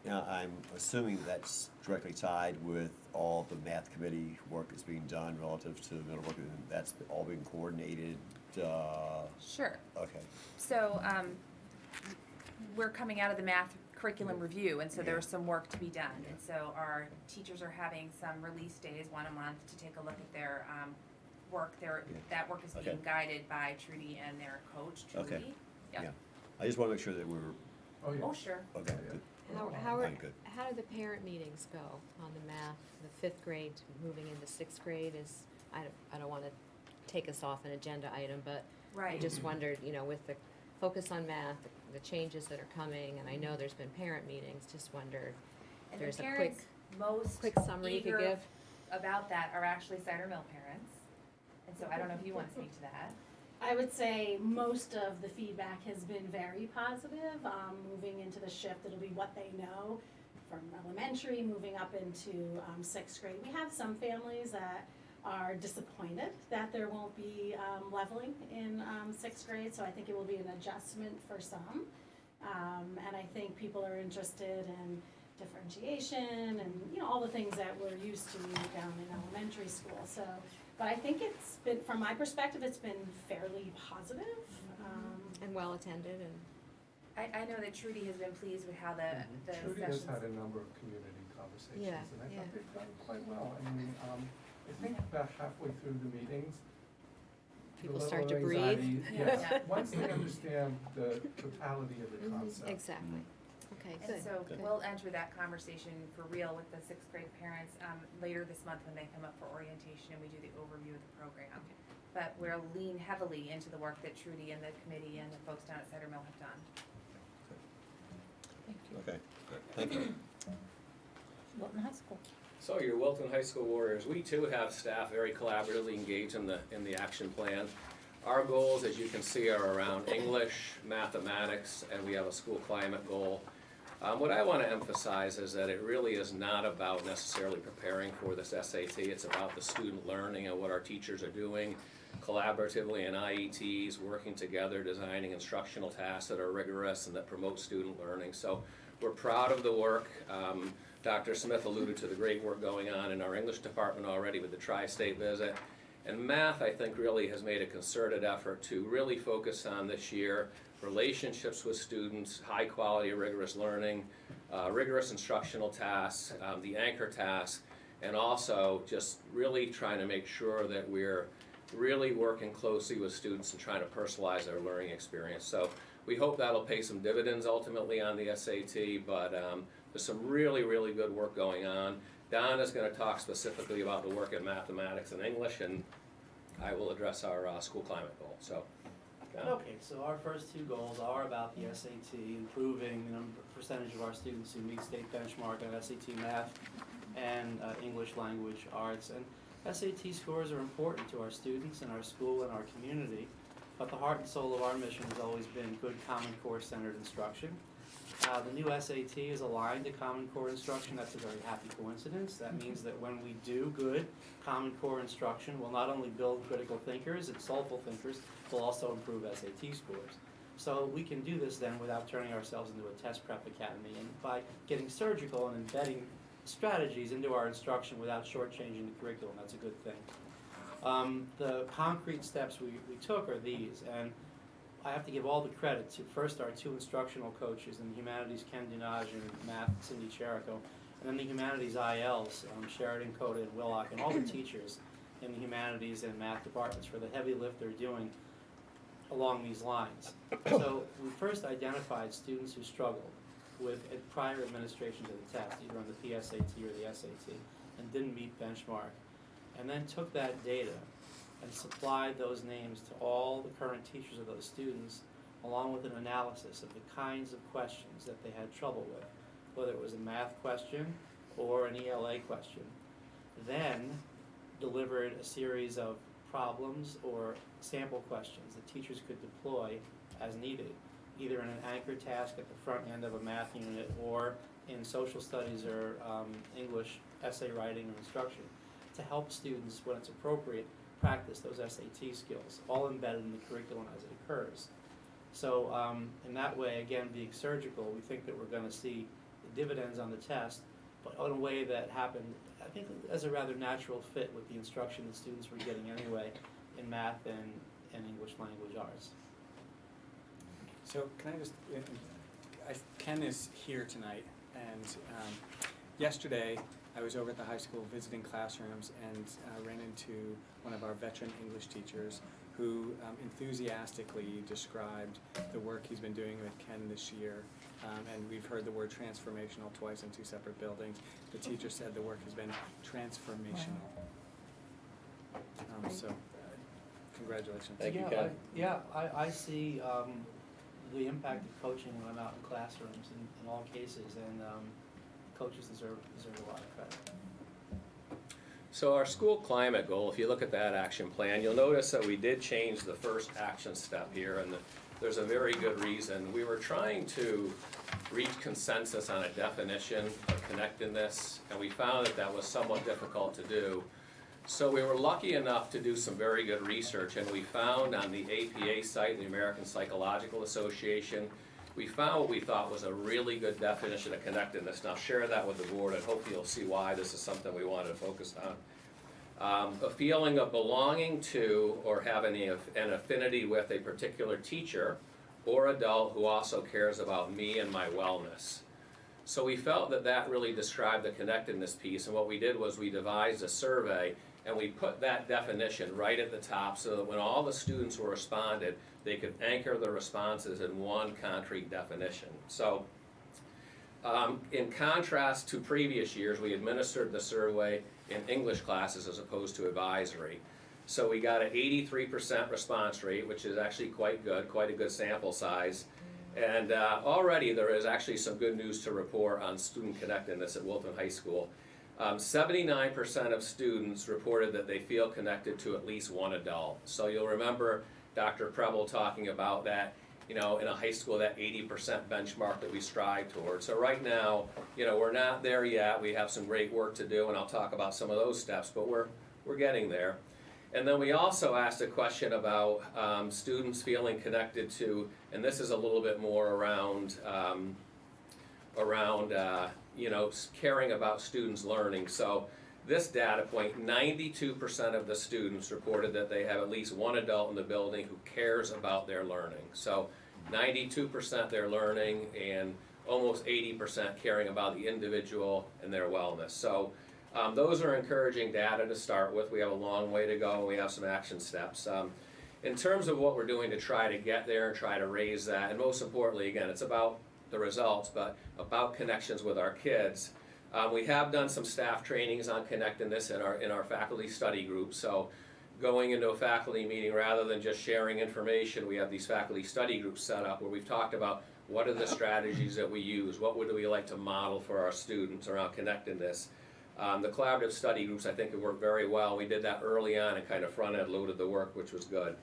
now I'm assuming that's directly tied with all the math committee work that's being done relative to Middlebrook, and that's all being coordinated, Sure. okay. So, we're coming out of the math curriculum review, and so there's some work to be done. And so our teachers are having some release days, 1 a month, to take a look at their work. That work is being Okay. guided by Trudy and their coach, Trudy. Okay. Yep. Yeah. I just wanna make sure that we're, Oh, sure. okay, good. I'm good. How do the parent meetings go on the math, the 5th grade moving into 6th grade I don't wanna take us off an agenda item, but I Right. just wondered, you know, with the focus on math, the changes that are coming, and I know there's been parent meetings, just wondered, And there's the a parents most quick summary you could eager give? about that are actually Cider Mill parents. And so I don't know if you want to speak to that. I would say most of the feedback has been very positive. Moving into the shift, it'll be what they know from elementary, moving up into sixth grade. We have some families that are disappointed that there won't be leveling in sixth grade, so I think it will be an adjustment for some. And I think people are interested in differentiation and, you know, all the things that we're used to down in elementary school. So, but I think it's been, from my perspective, it's been fairly positive. And well-attended, and I know that Trudy has been pleased with how the Trudy has sessions. had a number of community conversations, Yeah, and I yeah. thought they've done quite well. I mean, I think about halfway through the meetings, the people level start of to breathe. anxiety- Yeah. Yes, once they understand the totality of the concept. Exactly. Okay, And good. so good. we'll enter that conversation for real with the sixth grade parents later this month when they come up for orientation and we do the overview of the program. But we'll lean heavily into the work that Trudy and the committee and the folks down at Cider Mill have done. Okay, good. Thank you. Wilton High School. So your Wilton High School Warriors, we too have staff very collaboratively engaged in the action plan. Our goals, as you can see, are around English, mathematics, and we have a school climate goal. What I want to emphasize is that it really is not about necessarily preparing for this SAT. It's about the student learning and what our teachers are doing collaboratively in IETs, working together, designing instructional tasks that are rigorous and that promote student learning. So we're proud of the work. Dr. Smith alluded to the great work going on in our English department already with the tri-state visit. And math, I think, really has made a concerted effort to really focus on this year relationships with students, high quality, rigorous learning, rigorous instructional tasks, the anchor task, and also just really trying to make sure that we're really working closely with students and trying to personalize their learning experience. So we hope that'll pay some dividends ultimately on the SAT, but there's some really, really good work going on. Don is going to talk specifically about the work in mathematics and English, and I will address our school climate goal. So, Don. Okay, so our first two goals are about the SAT, improving the percentage of our students who meet state benchmark on SAT math and English language arts. And SAT scores are important to our students and our school and our community, but the heart and soul of our mission has always been good Common Core centered instruction. The new SAT is aligned to Common Core instruction. That's a very happy coincidence. That means that when we do good Common Core instruction, we'll not only build critical thinkers and soulful thinkers, we'll also improve SAT scores. So we can do this then without turning ourselves into a test prep academy, and by getting surgical and embedding strategies into our instruction without shortchanging the curriculum. That's a good thing. The concrete steps we took are these, and I have to give all the credit to first our two instructional coaches in the humanities, Ken Dunaj, and math, Cindy Cherico, and then the humanities ILs, Sheridan, Coda, and Willock, and all the teachers in the humanities and math departments for the heavy lift they're doing along these lines. So we first identified students who struggled with prior administrations of the test, either on the PSAT or the SAT, and didn't meet benchmark, and then took that data and supplied those names to all the current teachers of those students, along with an analysis of the kinds of questions that they had trouble with, whether it was a math question or an ELA question. Then delivered a series of problems or sample questions that teachers could deploy as needed, either in an anchor task at the front end of a math unit or in social studies or English essay writing or instruction, to help students, when it's appropriate, practice those SAT skills, all embedded in the curriculum as it occurs. So in that way, again, being surgical, we think that we're going to see the dividends on the test, but in a way that happened, I think, as a rather natural fit with the instruction that students were getting anyway in math and English language arts. So can I just, Ken is here tonight, and yesterday I was over at the high school visiting classrooms and ran into one of our veteran English teachers who enthusiastically described the work he's been doing with Ken this year. And we've heard the word transformational twice in two separate buildings. The teacher said the work has been transformational. So Congratulations. Thank you, Yeah, Ken. I see, the impact of coaching when I'm out in classrooms in all cases, and, coaches deserve a lot of credit. So our school climate goal, if you look at that action plan, you'll notice that we did change the first action step here, and there's a very good reason. We were trying to reach consensus on a definition of connectedness, and we found that that was somewhat difficult to do. So we were lucky enough to do some very good research, and we found on the APA site, the American Psychological Association, we found what we thought was a really good definition of connectedness. And I'll share that with the board, and hopefully you'll see why this is something we wanted to focus on. A feeling of belonging to or having an affinity with a particular teacher or adult who also cares about me and my wellness. So we felt that that really described the connectedness piece, and what we did was we devised a survey and we put that definition right at the top so that when all the students were responded, they could anchor the responses in one concrete definition. So in contrast to previous years, we administered the survey in English classes as opposed to advisory. So we got an 83% response rate, which is actually quite good, quite a good sample size. And already there is actually some good news to report on student connectedness at Wilton High School. 79% of students reported that they feel connected to at least one adult. So you'll remember Dr. Preble talking about that, in a high school, that 80% benchmark that we strive towards. So right now, we're not there yet. We have some great work to do, and I'll talk about some of those steps, but we're getting there. And then we also asked a question about students feeling connected to, and this is a little bit more around caring about students' learning. So this data point, 92% of the students reported that they have at least one adult in the building who cares about their learning. So 92% they're learning, and almost 80% caring about the individual and their wellness. So those are encouraging data to start with. We have a long way to go, and we have some action steps. In terms of what we're doing to try to get there and try to raise that, and most importantly, again, it's about the results, but about connections with our kids. We have done some staff trainings on connectedness in our faculty study group. So going into a faculty meeting, rather than just sharing information, we have these faculty study groups set up where we've talked about what are the strategies that we use, what would we like to model for our students around connectedness. The collaborative study groups, I think, have worked very well. We did that early on and kind of front-end loaded the work, which was good.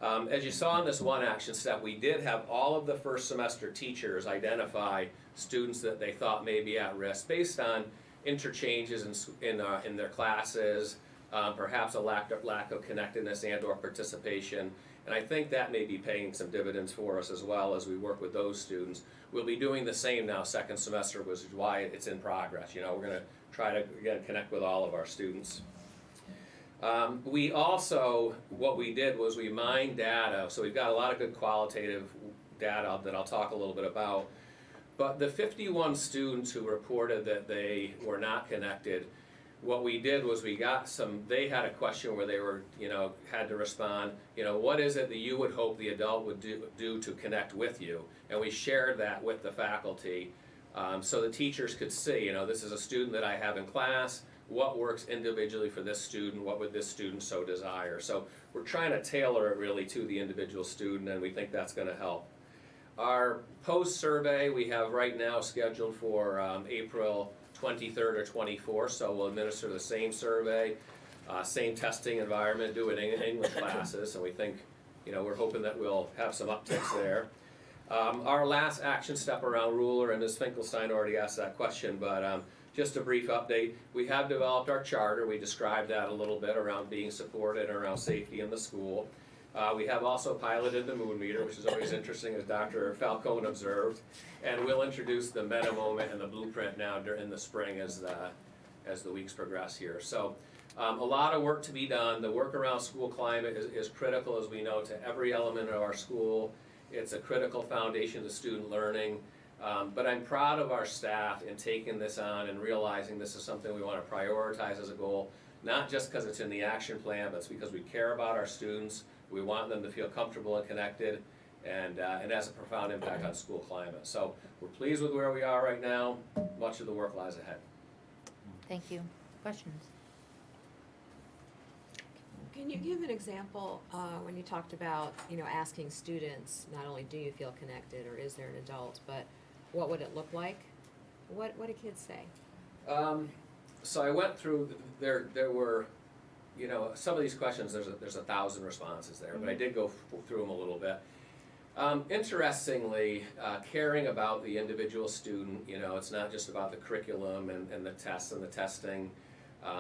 As you saw in this one action step, we did have all of the first semester teachers identify students that they thought may be at risk based on interchanges in their classes, perhaps a lack of connectedness and or participation. And I think that may be paying some dividends for us as well as we work with those students. We'll be doing the same now second semester, which is why it's in progress. We're going to try to, again, connect with all of our students. We also, what we did was we mined data, so we've got a lot of good qualitative data that I'll talk a little bit about. But the 51 students who reported that they were not connected, what we did was they had a question where they were, had to respond, what is it that you would hope the adult would do to connect with you? And we shared that with the faculty so the teachers could see, this is a student that I have in class, what works individually for this student, what would this student so desire? So we're trying to tailor it really to the individual student, and we think that's going to help. Our post-survey we have right now scheduled for April 23rd or 24th, so we'll administer the same survey, same testing environment, do it in English classes, and we think, we're hoping that we'll have some upticks there. Our last action step around ruler, and Ms. Finkelstein already asked that question, but just a brief update. We have developed our charter. We described that a little bit around being supported and around safety in the school. We have also piloted the mood meter, which is always interesting, as Dr. Falcone observed, and we'll introduce the meta moment and the blueprint now in the spring as the weeks progress here. So a lot of work to be done. The work around school climate is critical, as we know, to every element of our school. It's a critical foundation to student learning. But I'm proud of our staff in taking this on and realizing this is something we want to prioritize as a goal, not just because it's in the action plan, but it's because we care about our students. We want them to feel comfortable and connected, and it has a profound impact on school climate. So we're pleased with where we are right now. Much of the work lies ahead. Thank you. Questions? Can you give an example, when you talked about, asking students, not only do you feel connected, or is there an adult, but what would it look like? What do kids say? So I went through, there were, some of these questions, there's 1,000 responses there, but I did go through them a little bit. Interestingly, caring about the individual student, it's not just about the curriculum and the tests and the testing,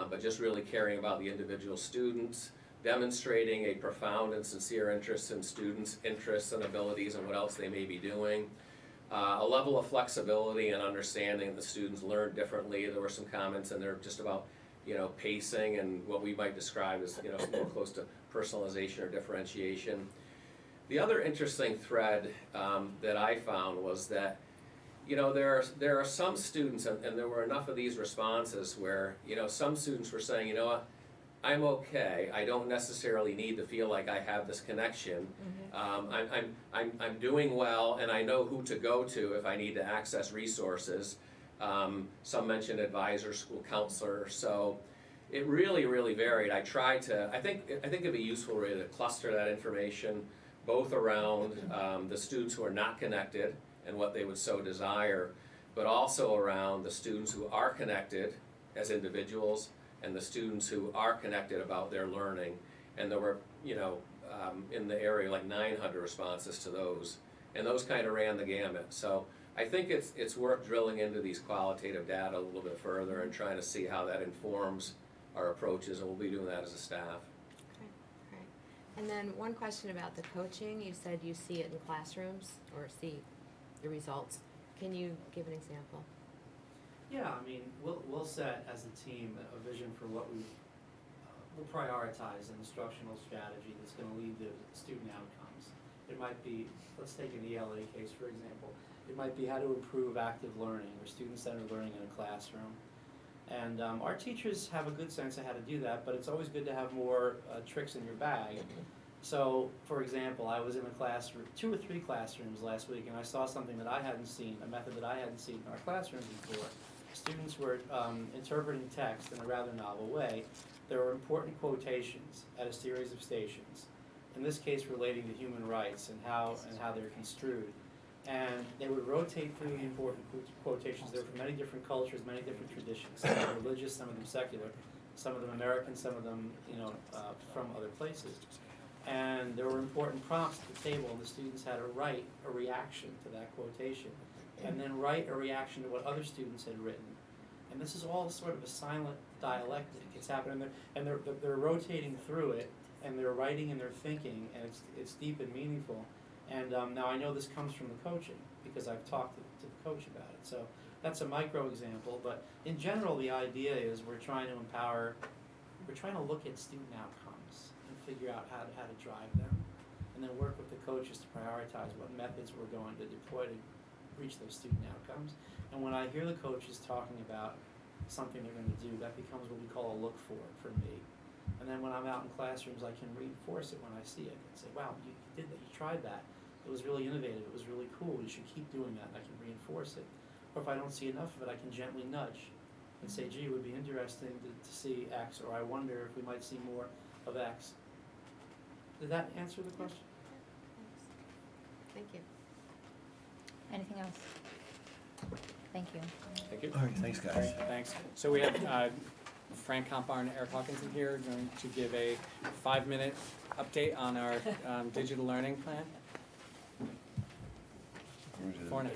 but just really caring about the individual students, demonstrating a profound and sincere interest in students' interests and abilities and what else they may be doing. A level of flexibility and understanding that the students learn differently. There were some comments in there just about, pacing and what we might describe as, more close to personalization or differentiation. The other interesting thread that I found was that, there are some students, and there were enough of these responses where, some students were saying, I'm okay. I don't necessarily need to feel like I have this connection. I'm doing well, and I know who to go to if I need to access resources. Some mentioned advisor, school counselor. So it really, really varied. I think it'd be useful really to cluster that information both around the students who are not connected and what they would so desire, but also around the students who are connected as individuals and the students who are connected about their learning. And there were, in the area like 900 responses to those, and those kind of ran the gamut. So I think it's worth drilling into these qualitative data a little bit further and trying to see how that informs our approaches, and we'll be doing that as a staff. Okay, great. And then one question about the coaching. You said you see it in classrooms, or see the results. Can you give an example? Yeah, I mean, we'll set as a team a vision for what we'll prioritize an instructional strategy that's going to lead to student outcomes. It might be, let's take an ELA case for example. It might be how to improve active learning or student-centered learning in a classroom. And our teachers have a good sense of how to do that, but it's always good to have more tricks in your bag. So, for example, I was in a classroom, 2 or 3 classrooms last week, and I saw something that I hadn't seen, a method that I hadn't seen in our classrooms before. Students were interpreting text in a rather novel way. There were important quotations at a series of stations, in this case relating to human rights and how they're construed. And they would rotate through the important quotations. They were from many different cultures, many different traditions. Some of them religious, some of them secular, some of them American, some of them from other places. And there were important prompts at the table, and the students had to write a reaction to that quotation, and then write a reaction to what other students had written. And this is all sort of a silent dialectic. It's happening there, and they're rotating through it, and they're writing and they're thinking, and it's deep and meaningful. And now I know this comes from the coaching because I've talked to the coach about it. So that's a micro example, but in general, the idea is we're trying to empower. We're trying to look at student outcomes and figure out how to drive them, and then work with the coaches to prioritize what methods we're going to deploy to reach those student outcomes. And when I hear the coaches talking about something they're going to do, that becomes what we call a look for me. And then when I'm out in classrooms, I can reinforce it when I see it and say, wow, you did that, you tried that. It was really innovative, it was really cool, you should keep doing that, and I can reinforce it. Or if I don't see enough of it, I can gently nudge and say, gee, it would be interesting to see X, or I wonder if we might see more of X. Did that answer the question? Thank you. Anything else? Thank you. Thank you. All right, thanks, guys. All right, thanks. So we have Frank Compar and Eric Hawkinson here going to give a 5-minute update on our digital learning plan. 4.5.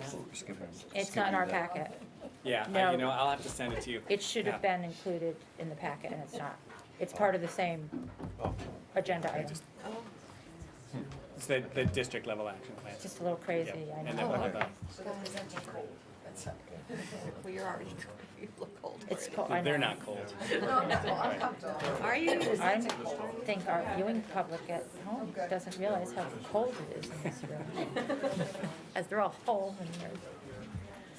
It's not in our packet. Yeah, No. I'll have to send it to you. It should have been included in the packet, and it's not. It's part of the same agenda item. It's the district level action plan. Just a little crazy, Yeah, I and then know. we'll have a, So that presents you cold. That's okay. Well, you're already, you look cold. It's cold, I know. they're not cold. No, I'm comfortable. Are you? I think our viewing public at home doesn't realize how cold it is in this room. As they're all home and they're,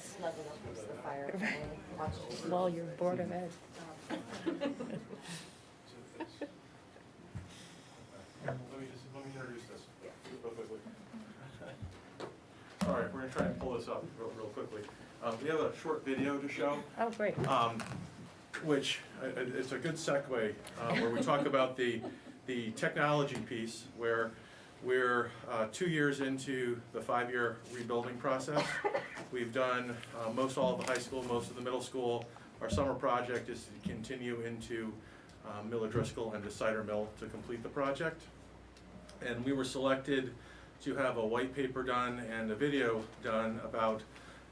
Snuggled up against the fire. Right. Watching. well, you're bored of it. Let me introduce this real quickly. All right, we're gonna try and pull this up real quickly. We have a short video to show, Oh, great. which it's a good segue where we talk about the the technology piece, where we're 2 years into the 5-year rebuilding process. We've done most all of the high school, most of the middle school. Our summer project is to continue into MillerDriscoll and to Cider Mill to complete the project. And we were selected to have a white paper done and a video done about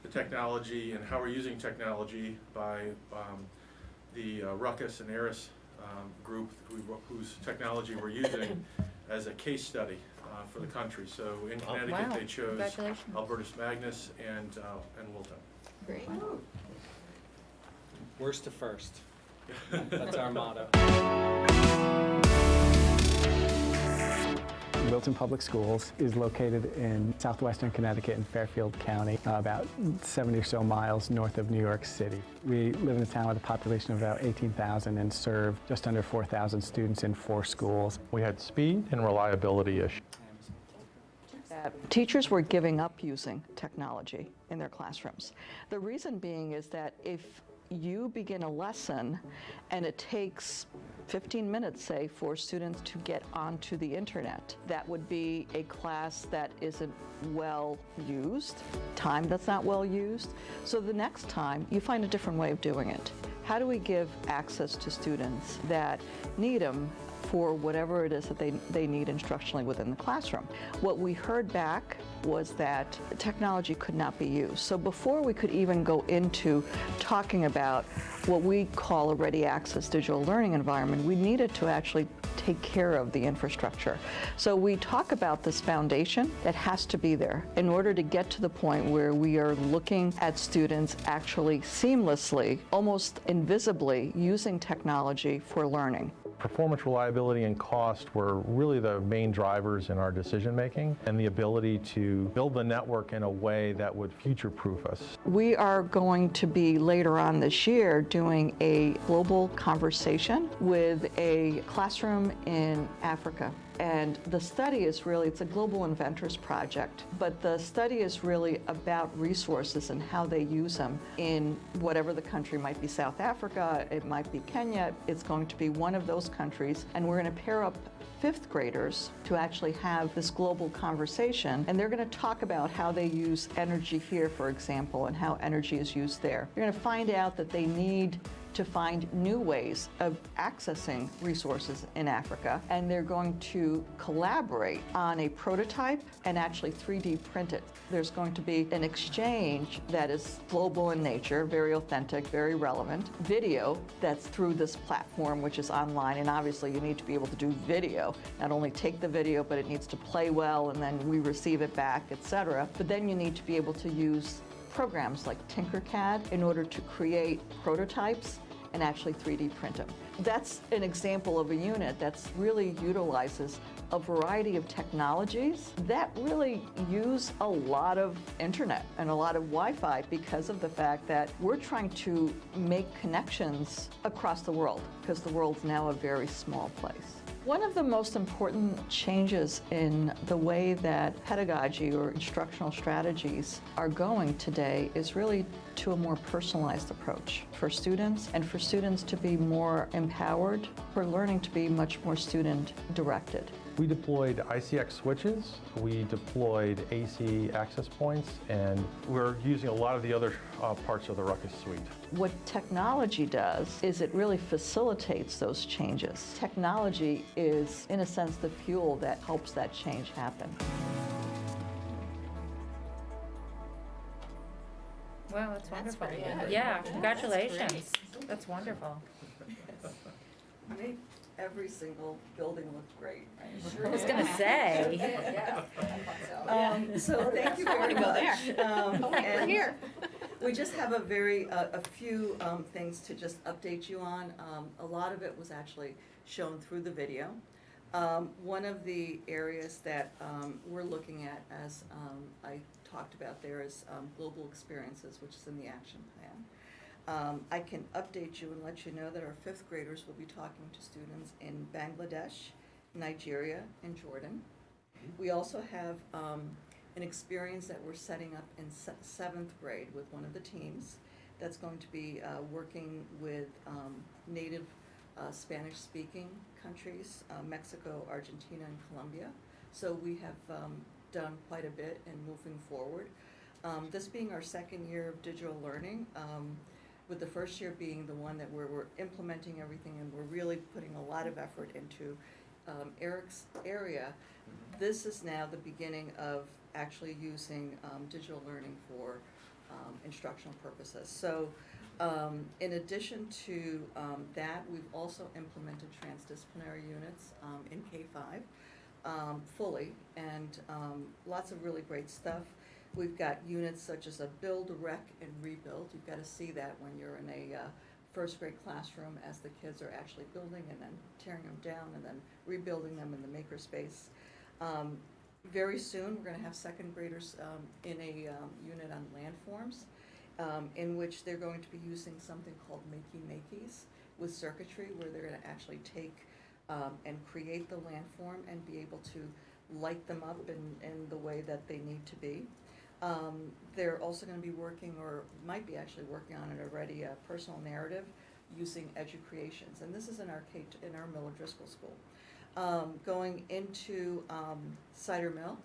the technology and how we're using technology by the Ruckus and Eris group whose technology we're using as a case study for the country. So in Connecticut, Wow. they chose Congratulations. Albertus Magnus and Wilton. Great. Worst to first. That's our motto. Wilton Public Schools is located in southwestern Connecticut in Fairfield County, about 70 or so miles north of New York City. We live in a town with a population of about 18,000 and serve just under 4,000 students in 4 schools. We had speed and reliability issues. Teachers were giving up using technology in their classrooms. The reason being is that if you begin a lesson and it takes 15 minutes, say, for students to get onto the internet, that would be a class that isn't well used, time that's not well used. So the next time, you find a different way of doing it. How do we give access to students that need them for whatever it is that they need instructionally within the classroom? What we heard back was that technology could not be used. So before we could even go into talking about what we call a ready access digital learning environment, we needed to actually take care of the infrastructure. So we talk about this foundation that has to be there in order to get to the point where we are looking at students actually seamlessly, almost invisibly, using technology for learning. Performance, reliability, and cost were really the main drivers in our decision making, and the ability to build the network in a way that would future-proof us. We are going to be later on this year doing a global conversation with a classroom in Africa. And the study is really, it's a global inventors project, but the study is really about resources and how they use them in whatever the country might be. South Africa, it might be Kenya, it's going to be one of those countries, and we're going to pair up 5th graders to actually have this global conversation, and they're going to talk about how they use energy here, for example, and how energy is used there. You're going to find out that they need to find new ways of accessing resources in Africa, and they're going to collaborate on a prototype and actually 3D print it. There's going to be an exchange that is global in nature, very authentic, very relevant, video that's through this platform, which is online, and obviously you need to be able to do video, not only take the video, but it needs to play well, and then we receive it back, etc. But then you need to be able to use programs like Tinkercad in order to create prototypes and actually 3D print them. That's an example of a unit that's really utilizes a variety of technologies that really use a lot of internet and a lot of Wi-Fi because of the fact that we're trying to make connections across the world because the world's now a very small place. One of the most important changes in the way that pedagogy or instructional strategies are going today is really to a more personalized approach for students, and for students to be more empowered, for learning to be much more student-directed. We deployed ICX switches, we deployed AC access points, and we're using a lot of the other parts of the Ruckus suite. What technology does is it really facilitates those changes. Technology is, in a sense, the fuel that helps that change happen. Well, that's wonderful. pretty good. Yeah, That's congratulations. That's wonderful. Made every single building look great. I was gonna say. So thank you very much. We're here. We just have a few things to just update you on. A lot of it was actually shown through the video. One of the areas that we're looking at, as I talked about there, is global experiences, which is in the action plan. I can update you and let you know that our 5th graders will be talking to students in Bangladesh, Nigeria, and Jordan. We also have an experience that we're setting up in 7th grade with one of the teams that's going to be working with native Spanish-speaking countries, Mexico, Argentina, and Colombia. So we have done quite a bit in moving forward. This being our second year of digital learning, with the first year being the one that we're implementing everything and we're really putting a lot of effort into Eric's area, this is now the beginning of actually using digital learning for instructional purposes. So in addition to that, we've also implemented transdisciplinary units in K-5 fully, and lots of really great stuff. We've got units such as a build, wreck, and rebuild. You've got to see that when you're in a first grade classroom as the kids are actually building and then tearing them down and then rebuilding them in the makerspace. Very soon, we're going to have second graders in a unit on landforms, in which they're going to be using something called Makey-Makeys with circuitry, where they're going to actually take and create the landform and be able to light them up in the way that they need to be. They're also going to be working, or might be actually working on it already, a personal narrative using Edu-Creations, and this is in our MillerDriscoll school. Going into Cider Mill,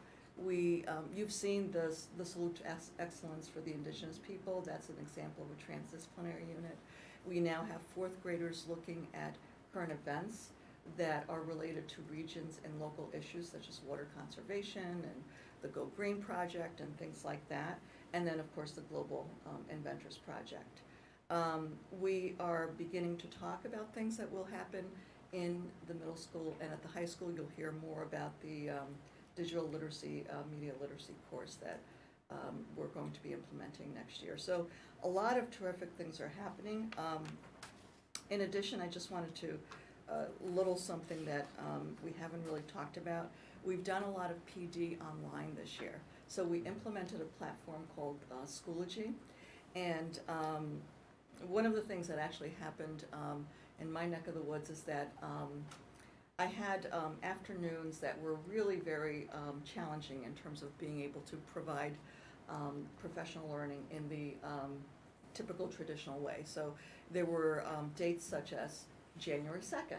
you've seen the Salute to Excellence for the Indigenous people. That's an example of a transdisciplinary unit. We now have fourth graders looking at current events that are related to regions and local issues such as water conservation and the Go Green Project and things like that. And then, of course, the Global Inventors Project. We are beginning to talk about things that will happen in the middle school, and at the high school you'll hear more about the digital literacy, media literacy course that we're going to be implementing next year. So a lot of terrific things are happening. In addition, I just wanted to, little something that we haven't really talked about. We've done a lot of PD online this year. So we implemented a platform called Schoology, and one of the things that actually happened in my neck of the woods is that I had afternoons that were really very challenging in terms of being able to provide professional learning in the typical traditional way. So there were dates such as January 2nd.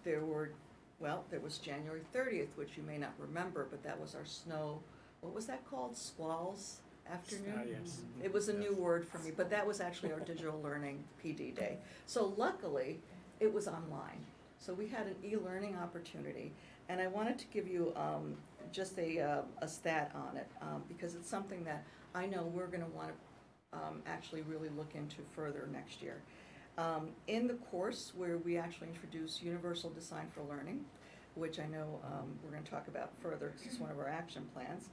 There was January 30th, which you may not remember, but that was our snow, what was that called? Squalls afternoon? Yes. It was a new word for me, but that was actually our digital learning PD day. So luckily, it was online. So we had an e-learning opportunity, and I wanted to give you just a stat on it, because it's something that I know we're going to want to actually really look into further next year. In the course where we actually introduce Universal Design for Learning, which I know we're going to talk about further because it's one of our action plans,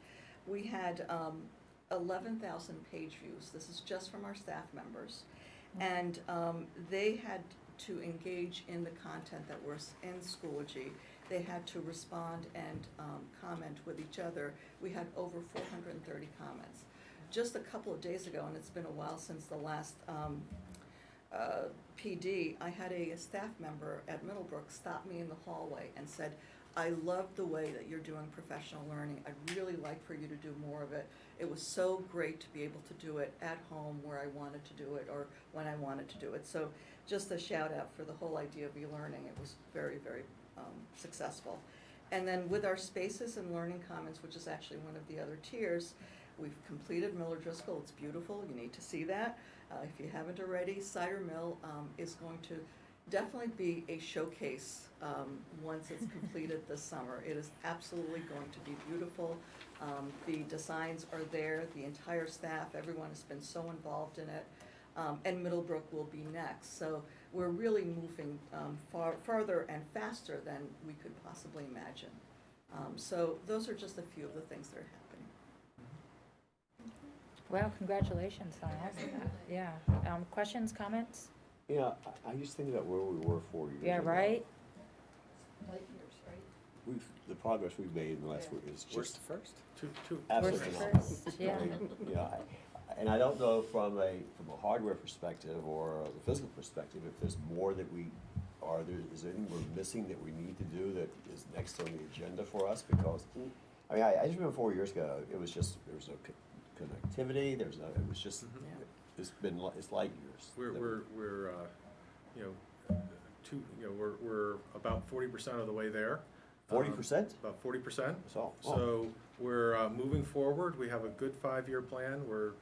we had 11,000 page views. This is just from our staff members. And they had to engage in the content that was in Schoology. They had to respond and comment with each other. We had over 430 comments. Just a couple of days ago, and it's been a while since the last PD, I had a staff member at Middlebrook stop me in the hallway and said, I love the way that you're doing professional learning. I'd really like for you to do more of it. It was so great to be able to do it at home where I wanted to do it or when I wanted to do it. So just a shout out for the whole idea of e-learning. It was very, very successful. And then with our Spaces and Learning Commons, which is actually one of the other tiers, we've completed MillerDriscoll. It's beautiful. You need to see that. If you haven't already, Cider Mill is going to definitely be a showcase once it's completed this summer. It is absolutely going to be beautiful. The designs are there, the entire staff, everyone has been so involved in it. And Middlebrook will be next. So we're really moving farther and faster than we could possibly imagine. So those are just a few of the things that are happening. Well, congratulations on all of that. Yeah. Questions, comments? Yeah, I just think about where we were 4 years Yeah, ago. right? Light years, right? The progress we've made in the last week is Where's just the first? Two. absolutely Where's the phenomenal. first? Yeah. I mean, and I don't know from a hardware perspective or a physical perspective if there's more that is there anything we're missing that we need to do that is next on the agenda for us? Because I mean, I just remember 4 years ago, it was just there was no connectivity. It was just it's light years. We're we're about 40% of the way there. 40%? About 40%. So, So we're moving forward. We have a good 5-year plan. We're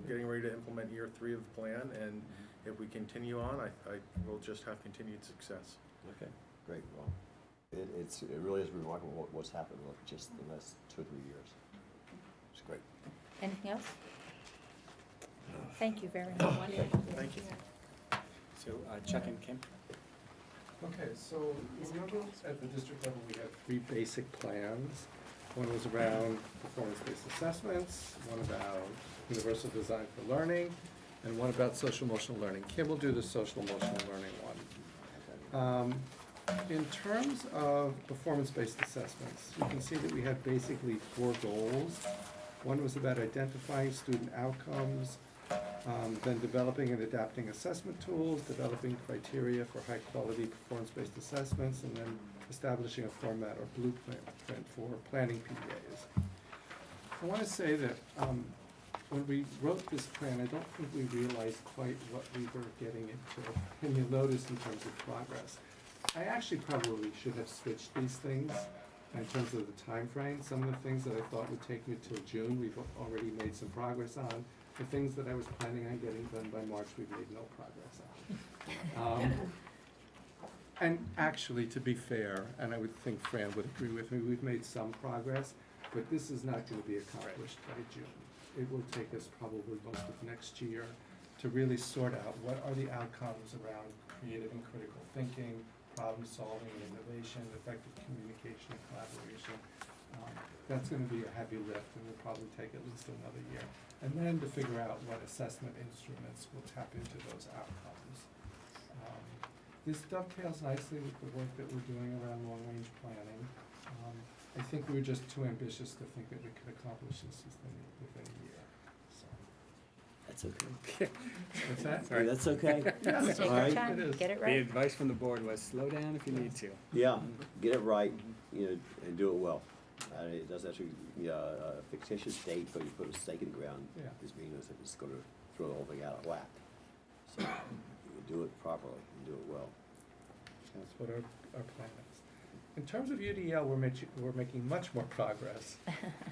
getting ready to implement year 3 of the plan, and if we continue on, I will just have continued success. Okay, great. Well, it really is remarkable what's happened in just the last 2 or 3 years. It's great. Anything else? Thank you very much. Thank you. So Chuck and Kim? Okay, so remember at the district level, we had 3 basic plans. One was around performance-based assessments, one about universal design for learning, and one about social emotional learning. Kim will do the social emotional learning one. In terms of performance-based assessments, you can see that we had basically 4 goals. One was about identifying student outcomes, then developing and adapting assessment tools, developing criteria for high-quality performance-based assessments, and then establishing a format or blueprint for planning PDAs. I want to say that when we wrote this plan, I don't think we realized quite what we were getting into, and you'll notice in terms of progress. I actually probably should have switched these things in terms of the time frame. Some of the things that I thought would take me till June, we've already made some progress on. The things that I was planning on getting done by March, we've made no progress on. And actually, to be fair, and I would think Fran would agree with me, we've made some progress, but this is not going to be accomplished by June. It will take us probably most of next year to really sort out what are the outcomes around creative and critical thinking, problem solving, innovation, effective communication, and collaboration. That's going to be a heavy lift and will probably take at least another year. And then to figure out what assessment instruments will tap into those outcomes. This dovetails nicely with the work that we're doing around long-range planning. I think we were just too ambitious to think that we could accomplish this within a year. So. That's okay. What's that? Hey, that's okay. Take All your right. time, It is. get it The right. advice from the board was slow down if you need to. Yeah, get it right, and do it well. It doesn't have to be a fictitious date, but you put a stake in the ground. Yeah. This means that it's going to throw the whole thing out of whack. So you do it properly and do it well. That's what our plan is. In terms of UDL, we're making much more progress.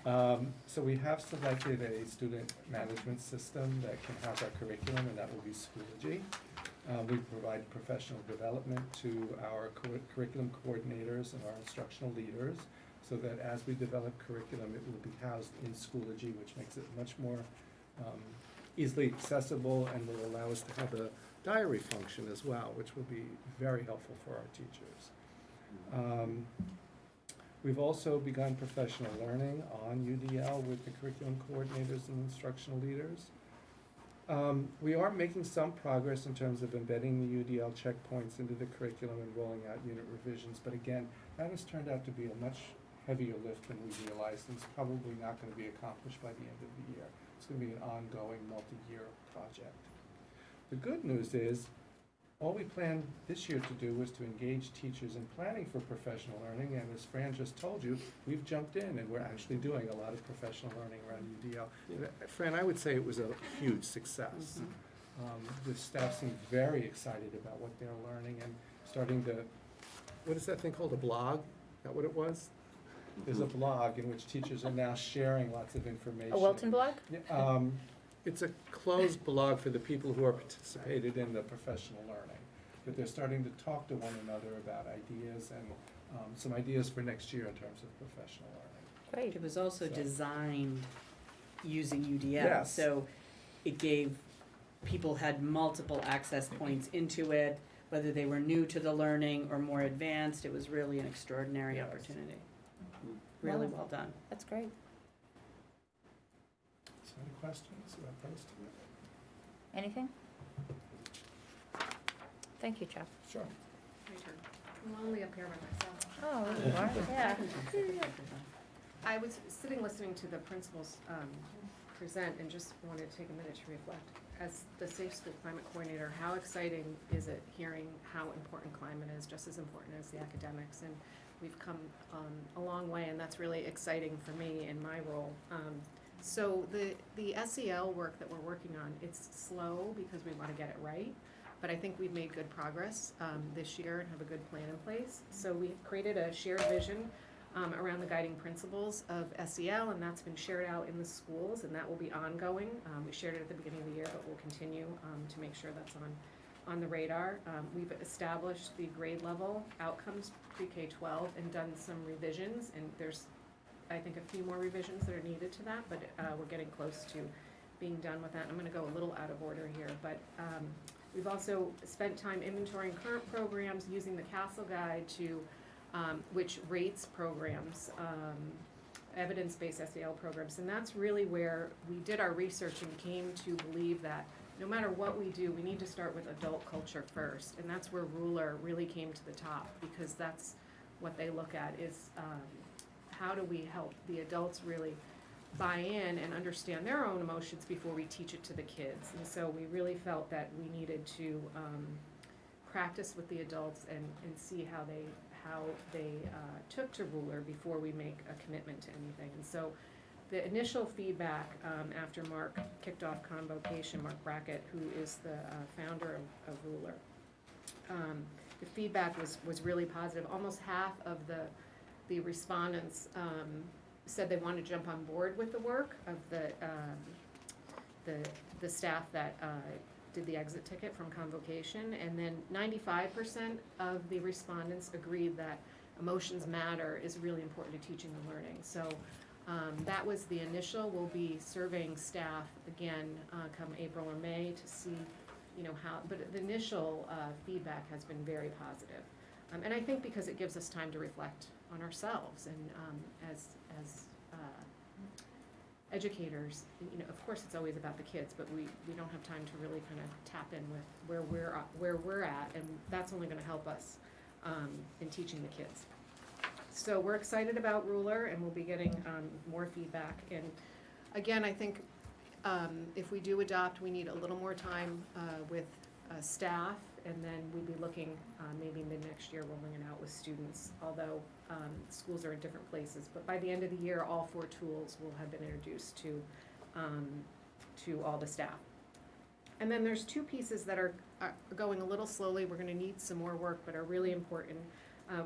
So we have selected a student management system that can house our curriculum, and that will be Schoology. We provide professional development to our curriculum coordinators and our instructional leaders, so that as we develop curriculum, it will be housed in Schoology, which makes it much more easily accessible and will allow us to have a diary function as well, which will be very helpful for our teachers. We've also begun professional learning on UDL with the curriculum coordinators and instructional leaders. We are making some progress in terms of embedding the UDL checkpoints into the curriculum and rolling out unit revisions, but again, that has turned out to be a much heavier lift than we realized, and it's probably not going to be accomplished by the end of the year. It's going to be an ongoing multi-year project. The good news is, all we planned this year to do was to engage teachers in planning for professional learning, and as Fran just told you, we've jumped in and we're actually doing a lot of professional learning around UDL. Fran, I would say it was a huge success. The staff seemed very excited about what they're learning and starting to, what is that thing called, a blog? Is that what it was? There's a blog in which teachers are now sharing lots of information. A Wilton blog? It's a closed blog for the people who are participated in the professional learning. But they're starting to talk to one another about ideas and some ideas for next year in terms of professional learning. Great. It was also So- designed using UDL, Yes. so it gave, people had multiple access points into it, whether they were new to the learning or more advanced. It was really an extraordinary Yes. opportunity. Really well Wonderful. done. That's great. So any questions about those two? Anything? Thank you, Chuck. Sure. I'm only up here by myself. Oh, you are? Yeah. I was sitting listening to the principals present and just wanted to take a minute to reflect. As the Safe School Climate Coordinator, how exciting is it hearing how important climate is, just as important as the academics? And we've come a long way, and that's really exciting for me in my role. So the SEL work that we're working on, it's slow because we want to get it right. but I think we've made good progress this year and have a good plan in place. So we've created a shared vision around the guiding principles of SEL, and that's been shared out in the schools, and that will be ongoing. We shared it at the beginning of the year, but we'll continue to make sure that's on the radar. We've established the grade level outcomes pre-K-12 and done some revisions, and there's, I think, a few more revisions that are needed to that, but we're getting close to being done with that. I'm gonna go a little out of order here, but we've also spent time inventorying current programs, using the Castle Guide to which rates programs, evidence-based SEL programs, and that's really where we did our research and came to believe that no matter what we do, we need to start with adult culture first, and that's where Ruler really came to the top, because that's what they look at is how do we help the adults really buy in and understand their own emotions before we teach it to the kids. And so we really felt that we needed to practice with the adults and see how they took to Ruler before we make a commitment to anything. And so the initial feedback after Mark kicked off Convocation, Mark Brackett, who is the founder of Ruler, the feedback was really positive. Almost half of the respondents said they wanted to jump on board with the work of the staff that did the exit ticket from Convocation, and then 95% of the respondents agreed that emotions matter is really important to teaching and learning. So that was the initial. We'll be surveying staff again come April or May to see, how, but the initial feedback has been very positive. And I think because it gives us time to reflect on ourselves and as educators, of course it's always about the kids, but we don't have time to really kind of tap in with where we're at, and that's only going to help us in teaching the kids. So we're excited about Ruler, and we'll be getting more feedback. And again, I think if we do adopt, we need a little more time with staff, and then we'd be looking maybe mid-next year rolling it out with students, although schools are in different places. But by the end of the year, all 4 tools will have been introduced to all the staff. And then there's 2 pieces that are going a little slowly. We're going to need some more work, but are really important,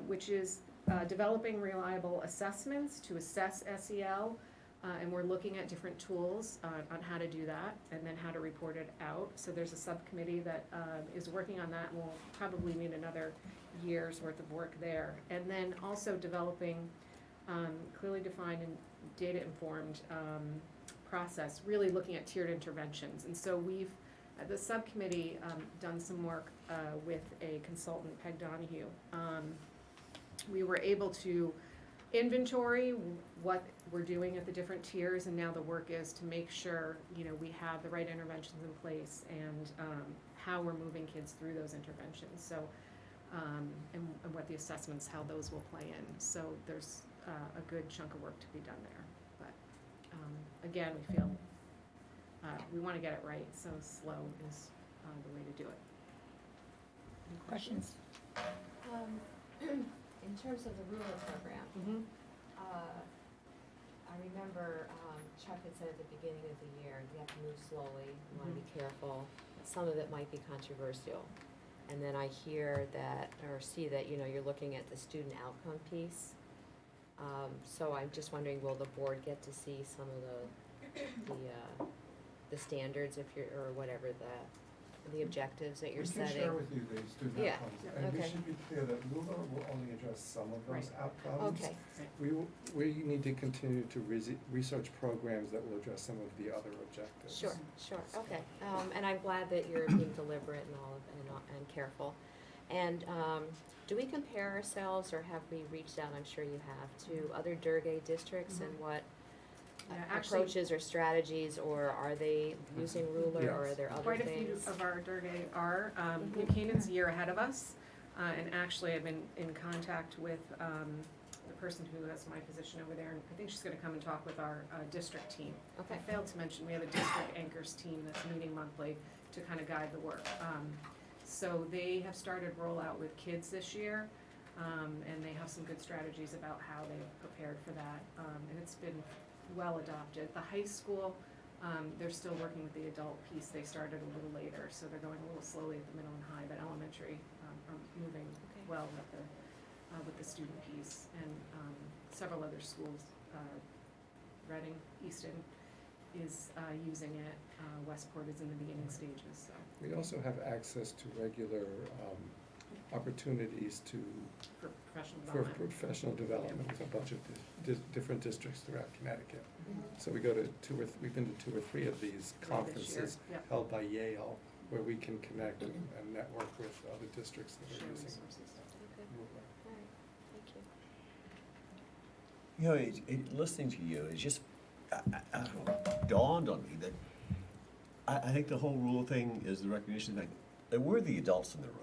which is developing reliable assessments to assess SEL, and we're looking at different tools on how to do that, and then how to report it out. So there's a subcommittee that is working on that, and we'll probably need another year's worth of work there. And then also developing clearly defined and data-informed process, really looking at tiered interventions. And so we've, at the subcommittee, done some work with a consultant, Peg Donahue. We were able to inventory what we're doing at the different tiers, and now the work is to make sure we have the right interventions in place and how we're moving kids through those interventions. So and what the assessments, how those will play in. So there's a good chunk of work to be done there. But again, we feel we want to get it right, so slow is the way to do it. Any Questions? In terms of the Ruler program, Mm-hmm. I remember Chuck had said at the beginning of the year, you have to move slowly, you want to be careful. Some of it might be controversial. And then I hear that, or see that, you're looking at the student outcome piece. So I'm just wondering, will the board get to see some of the standards, if you're, or whatever, the objectives that you're setting? We can share with you the student Yeah. outcomes, and we Okay. should be clear that Ruler will only address some of those outcomes. Okay. We need to continue to research programs that will address some of the other objectives. Sure, okay. And I'm glad that you're being deliberate and and careful. And do we compare ourselves, or have we reached out, I'm sure you have, to other Durgay districts and what approaches or strategies, or are they using Ruler, or are there other Quite things? a few of our Durgay are. New Canaan's a year ahead of us, and actually I've been in contact with the person who has my position over there, and I think she's gonna come and talk with our district team. Okay. I failed to mention, we have a district anchors team that's meeting monthly to kind of guide the work. So they have started rollout with kids this year, and they have some good strategies about how they've prepared for that, and it's been well adopted. The high school They're still working with the adult piece. They started a little later, so they're going a little slowly at the middle and high, but elementary are moving well with the student piece. And several other schools, Reading, Easton is using it. Westport is in the beginning stages, so. We also have access to regular opportunities For for professional development. professional development with a bunch of different districts throughout Connecticut. So we've been to 2 or 3 of these conferences Yep. held by Yale, where we can connect and network with other districts that Share are using resources. movement. All right, thank you. You know, listening to you, it's just dawned on me that I think the whole rule thing is the recognition that we're the adults in the room.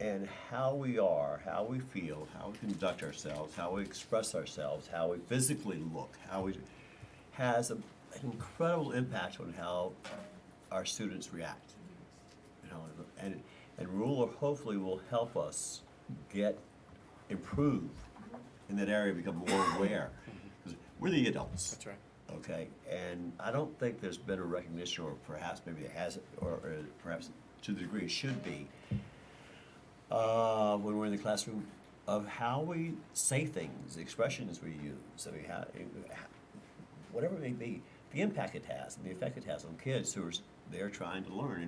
And how we are, how we feel, how we conduct ourselves, how we express ourselves, how we physically look, has an incredible impact on how our students react. You know, and rule hopefully will help us improve in that area, become more aware. 'Cause we're the adults. That's right. Okay, and I don't think there's been a recognition, or perhaps maybe it hasn't, or perhaps to the degree it should be, when we're in the classroom, of how we say things, the expressions we use. I mean, whatever it may be, the impact it has and the effect it has on kids who are there trying to learn.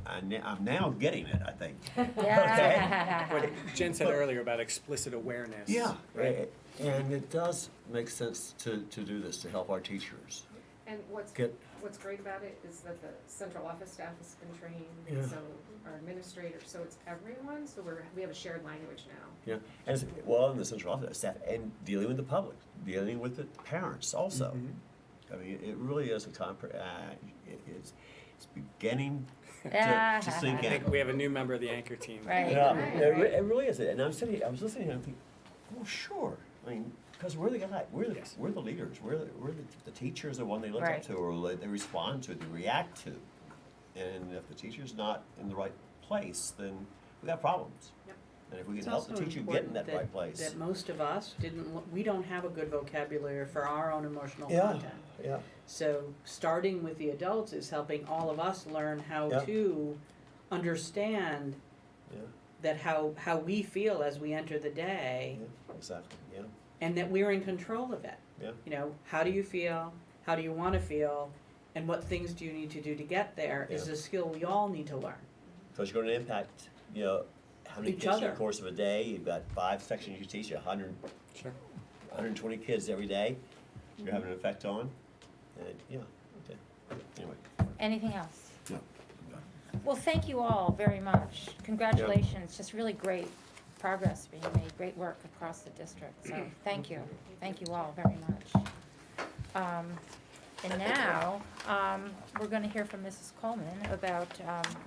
And I'm now getting it, I think. Yeah. What Jen said earlier about explicit awareness. Yeah, Right. and it does make sense to do this, to help our teachers. And what's great about it is that the central office staff has been trained, Yeah. so our administrators, so it's everyone, so we have a shared language now. Yeah, and in the central office staff, and dealing with the public, dealing with the parents also. I mean, it really is it's beginning to sink I think in. we have a new member of the anchor team. Right. Yeah, it really is. And I was listening and I'm thinking, oh, sure. I mean, because we're the guy, we're the leaders, we're the teachers are the one they look Right. up to, or they respond to, they react to. And if the teacher's not in the right place, then we got problems. Yep. And if we can It's help the also teacher get in that important right place. that most of us we don't have a good vocabulary for our own emotional Yeah, content. yeah. So starting with the adults is helping all of us learn how Yeah. to understand Yeah, that how we feel as we enter the day, yeah, exactly, yeah, and that we're in control of it. yeah. You know, how do you feel? How do you want to feel? And what things do you need to do to get there is Yeah. a skill we all need to learn. Because you're going to impact, how many Each kids in the other. course of a day. You've got 5 sections you teach, 120 kids every day. You're having an effect on. And okay. Anyway. Anything else? No. Well, thank you all very much. Congratulations, just really great progress being made, great work across the district, so thank you. Thank you all very much. And now, we're gonna hear from Mrs. Coleman about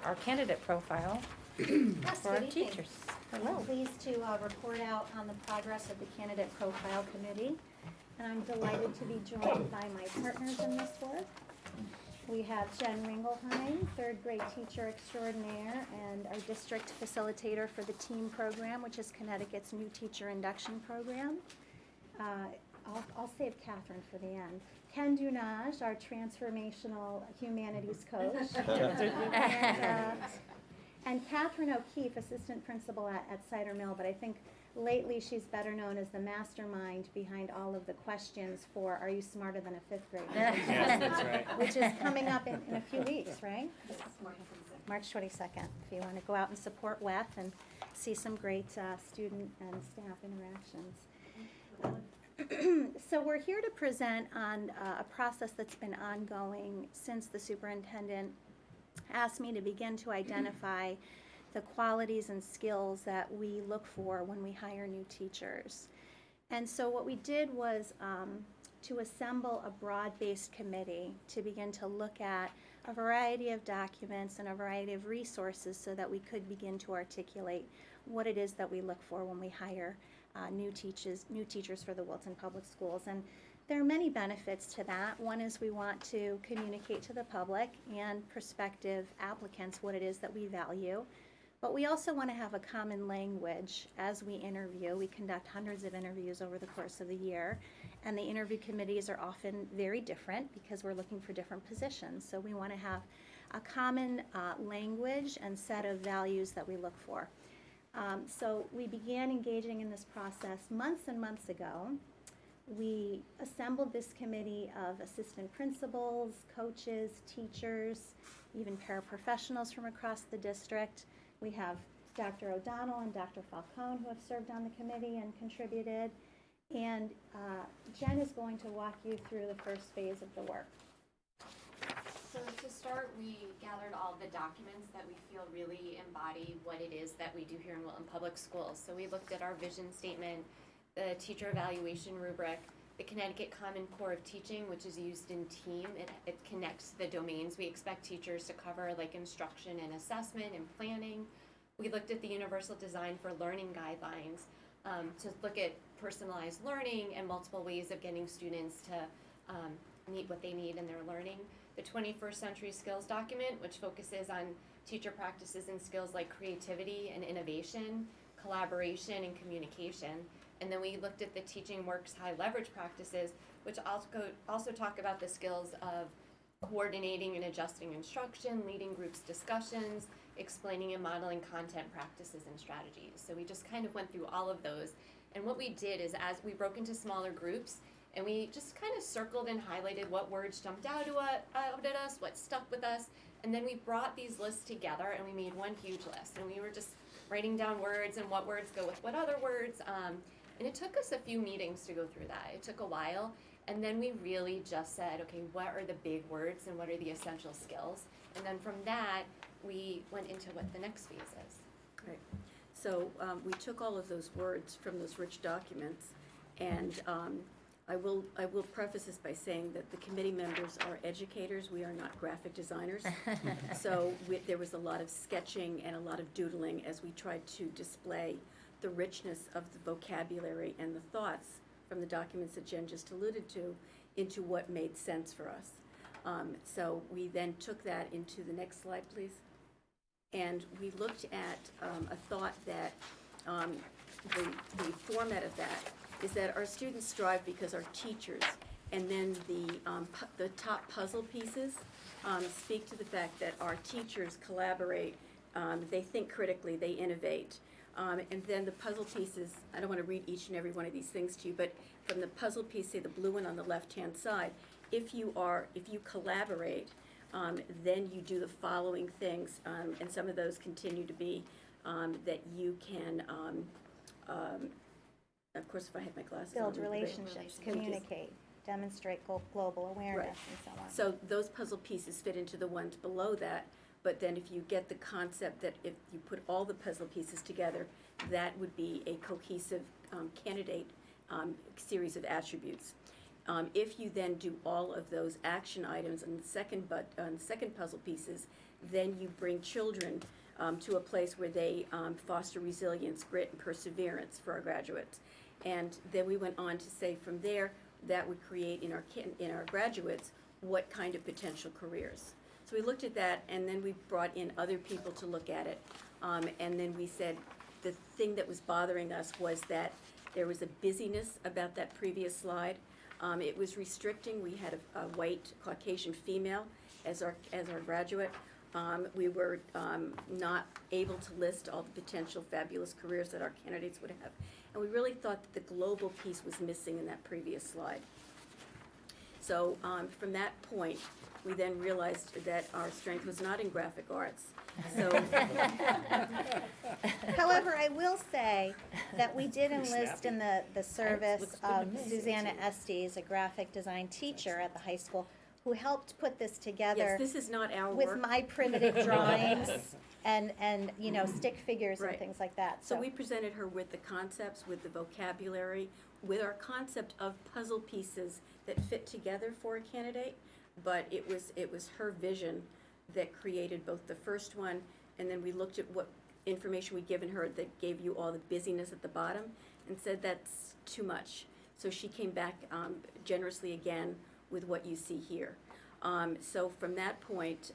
our candidate profile Yes, for our good evening. teachers. I'm Hello. pleased to report out on the progress of the Candidate Profile Committee. And I'm delighted to be joined by my partners in this work. We have Jen Ringelheim, third grade teacher extraordinaire and our district facilitator for the TEAM program, which is Connecticut's new teacher induction program. I'll save Catherine for the end. Ken Dunaj, our transformational humanities coach. And Catherine O'Keefe, assistant principal at Cider Mill, but I think lately she's better known as the mastermind behind all of the questions for Are You Smarter Than a Fifth Grader? Yes, that's right. Which is coming up in a few weeks, right? March 22nd, if you want to go out and support WEF and see some great student and staff interactions. So we're here to present on a process that's been ongoing since the superintendent asked me to begin to identify the qualities and skills that we look for when we hire new teachers. And so what we did was to assemble a broad-based committee to begin to look at a variety of documents and a variety of resources so that we could begin to articulate what it is that we look for when we hire new teachers for the Wilton Public Schools. And there are many benefits to that. One is we want to communicate to the public and prospective applicants what it is that we value. But we also want to have a common language as we interview. We conduct hundreds of interviews over the course of the year, and the interview committees are often very different because we're looking for different positions. So we want to have a common language and set of values that we look for. So we began engaging in this process months and months ago. We assembled this committee of assistant principals, coaches, teachers, even paraprofessionals from across the district. We have Dr. O'Donnell and Dr. Falcone who have served on the committee and contributed. And Jen is going to walk you through the first phase of the work. So to start, we gathered all the documents that we feel really embody what it is that we do here in Wilton Public Schools. So we looked at our vision statement, the teacher evaluation rubric, the Connecticut Common Core of Teaching, which is used in TEAM. It connects the domains we expect teachers to cover, like instruction and assessment and planning. We looked at the Universal Design for Learning guidelines to look at personalized learning and multiple ways of getting students to meet what they need in their learning. The 21st Century Skills document, which focuses on teacher practices and skills like creativity and innovation, collaboration and communication. And then we looked at the Teaching Works High Leverage practices, which also talk about the skills of coordinating and adjusting instruction, leading groups discussions, explaining and modeling content practices and strategies. So we just kind of went through all of those. And what we did is, as we broke into smaller groups, and we just kind of circled and highlighted what words jumped out at us, what stuck with us, and then we brought these lists together and we made one huge list. And we were just writing down words and what words go with what other words. And it took us a few meetings to go through that. It took a while. And then we really just said, okay, what are the big words and what are the essential skills? And then from that, we went into what the next phase is. Right. So we took all of those words from those rich documents, and I will preface this by saying that the committee members are educators. We are not graphic designers. So there was a lot of sketching and a lot of doodling as we tried to display the richness of the vocabulary and the thoughts from the documents that Jen just alluded to into what made sense for us. So we then took that into the next slide, please. And we looked at a thought that the format of that is that our students strive because our teachers, and then the top puzzle pieces speak to the fact that our teachers collaborate, they think critically, they innovate. And then the puzzle pieces, I don't want to read each and every one of these things to you, but from the puzzle piece, say the blue one on the left-hand side, if you collaborate, then you do the following things, and some of those continue to be that you can, of course, if I had my glasses on. Build relationships, communicate, demonstrate global awareness, Right. and so on. So those puzzle pieces fit into the ones below that, but then if you get the concept that if you put all the puzzle pieces together, that would be a cohesive candidate series of attributes. If you then do all of those action items on the second puzzle pieces, then you bring children to a place where they foster resilience, grit, and perseverance for our graduates. And then we went on to say from there, that would create in our graduates what kind of potential careers. So we looked at that, and then we brought in other people to look at it. And then we said the thing that was bothering us was that there was a busyness about that previous slide. It was restricting. We had a white Caucasian female as our graduate. We were not able to list all the potential fabulous careers that our candidates would have. And we really thought that the global piece was missing in that previous slide. So from that point, we then realized that our strength was not in graphic arts. So, However, I will say that we did enlist in the service of Susanna Estes, a graphic design teacher at the high school, who helped put this together. yes, this is not our with work. my primitive drawings and stick figures and Right. things like that. So we presented her with the concepts, with the vocabulary, with our concept of puzzle pieces that fit together for a candidate, but it was her vision that created both the first one, and then we looked at what information we'd given her that gave you all the busyness at the bottom and said that's too much. So she came back generously again with what you see here. So from that point,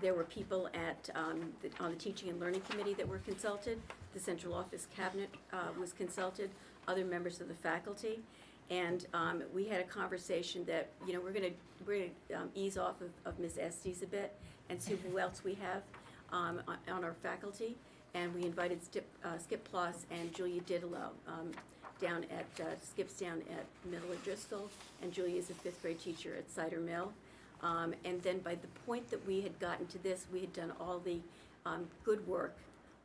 There were people on the Teaching and Learning Committee that were consulted, the Central Office Cabinet was consulted, other members of the faculty, and we had a conversation that, we're gonna ease off of Ms. Estes a bit and see who else we have on our faculty, and we invited Skip Ploss and Julia Didelot Skip's down at MillerDriscoll, and Julia is a 5th grade teacher at Cider Mill. And then by the point that we had gotten to this, we had done all the good work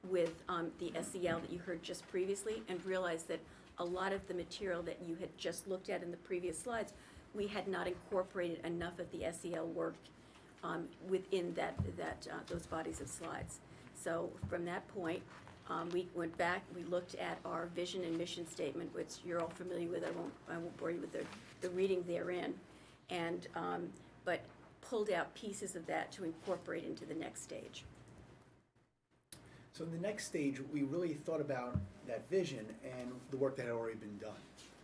with the SEL that you heard just previously, and realized that a lot of the material that you had just looked at in the previous slides, we had not incorporated enough of the SEL work within those bodies of slides. So from that point, we went back, we looked at our vision and mission statement, which you're all familiar with. I won't bore you with the reading therein, and but pulled out pieces of that to incorporate into the next stage. So in the next stage, we really thought about that vision and the work that had already been done.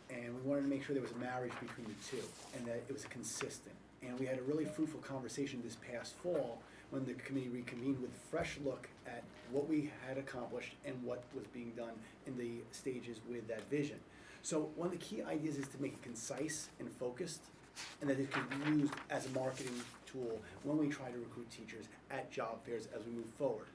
And we wanted to make sure there was a marriage between the two and that it was consistent. And we had a really fruitful conversation this past fall when the committee reconvened with a fresh look at what we had accomplished and what was being done in the stages with that vision. So one of the key ideas is to make it concise and focused, and that it could be used as a marketing tool when we try to recruit teachers at job fairs as we move forward.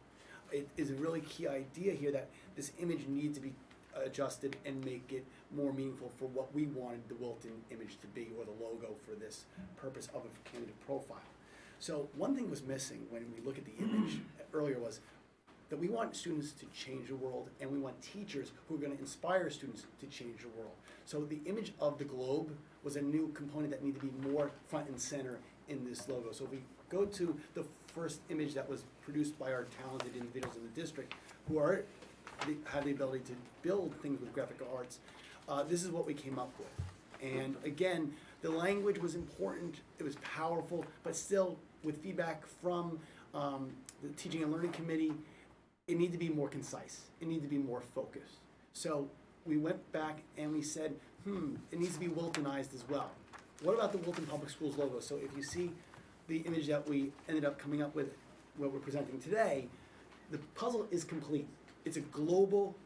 It is a really key idea here that this image needs to be adjusted and make it more meaningful for what we wanted the Wilton image to be, or the logo for this purpose of a candidate profile. So one thing was missing when we look at the image earlier was that we want students to change the world, and we want teachers who are going to inspire students to change the world. So the image of the globe was a new component that needed to be more front and center in this logo. So if we go to the first image that was produced by our talented individuals in the district who have the ability to build things with graphic arts, this is what we came up with. And again, the language was important, it was powerful, but still with feedback from the Teaching and Learning Committee, it needed to be more concise, it needed to be more focused. So we went back and we said, it needs to be Wiltonized as well. What about the Wilton Public Schools logo? So if you see the image that we ended up coming up with, what we're presenting today, the puzzle is complete. It's a global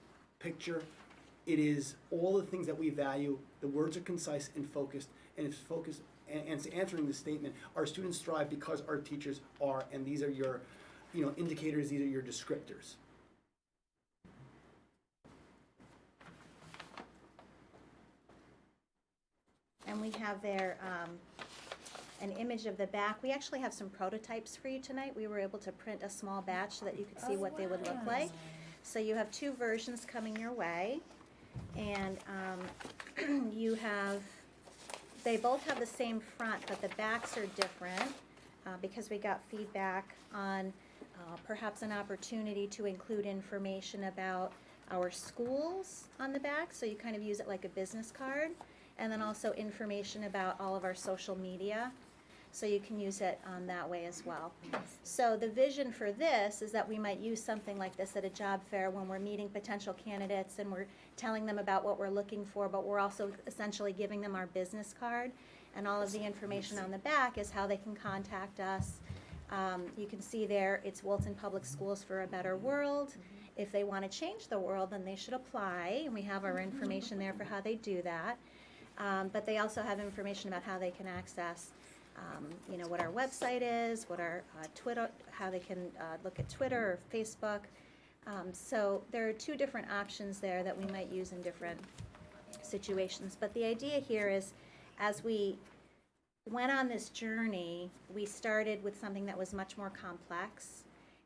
picture. It is all the things that we value. The words are concise and focused, and it's focused and it's answering the statement, our students thrive because our teachers are, and these are your indicators, these are your descriptors. And we have there an image of the back. We actually have some prototypes for you tonight. We were able to print a small batch so that you could see what they would look like. So you have two versions coming your way, and they both have the same front, but the backs are different because we got feedback on perhaps an opportunity to include information about our schools on the back, so you kind of use it like a business card, and then also information about all of our social media, so you can use it that way as well. So the vision for this is that we might use something like this at a job fair when we're meeting potential candidates and we're telling them about what we're looking for, but we're also essentially giving them our business card, and all of the information on the back is how they can contact us. You can see there, it's Wilton Public Schools for a Better World. If they want to change the world, then they should apply, and we have our information there for how they do that. But they also have information about how they can access, what our website is, what our Twitter, how they can look at Twitter or Facebook. So there are two different options there that we might use in different situations. But the idea here is, as we went on this journey, we started with something that was much more complex,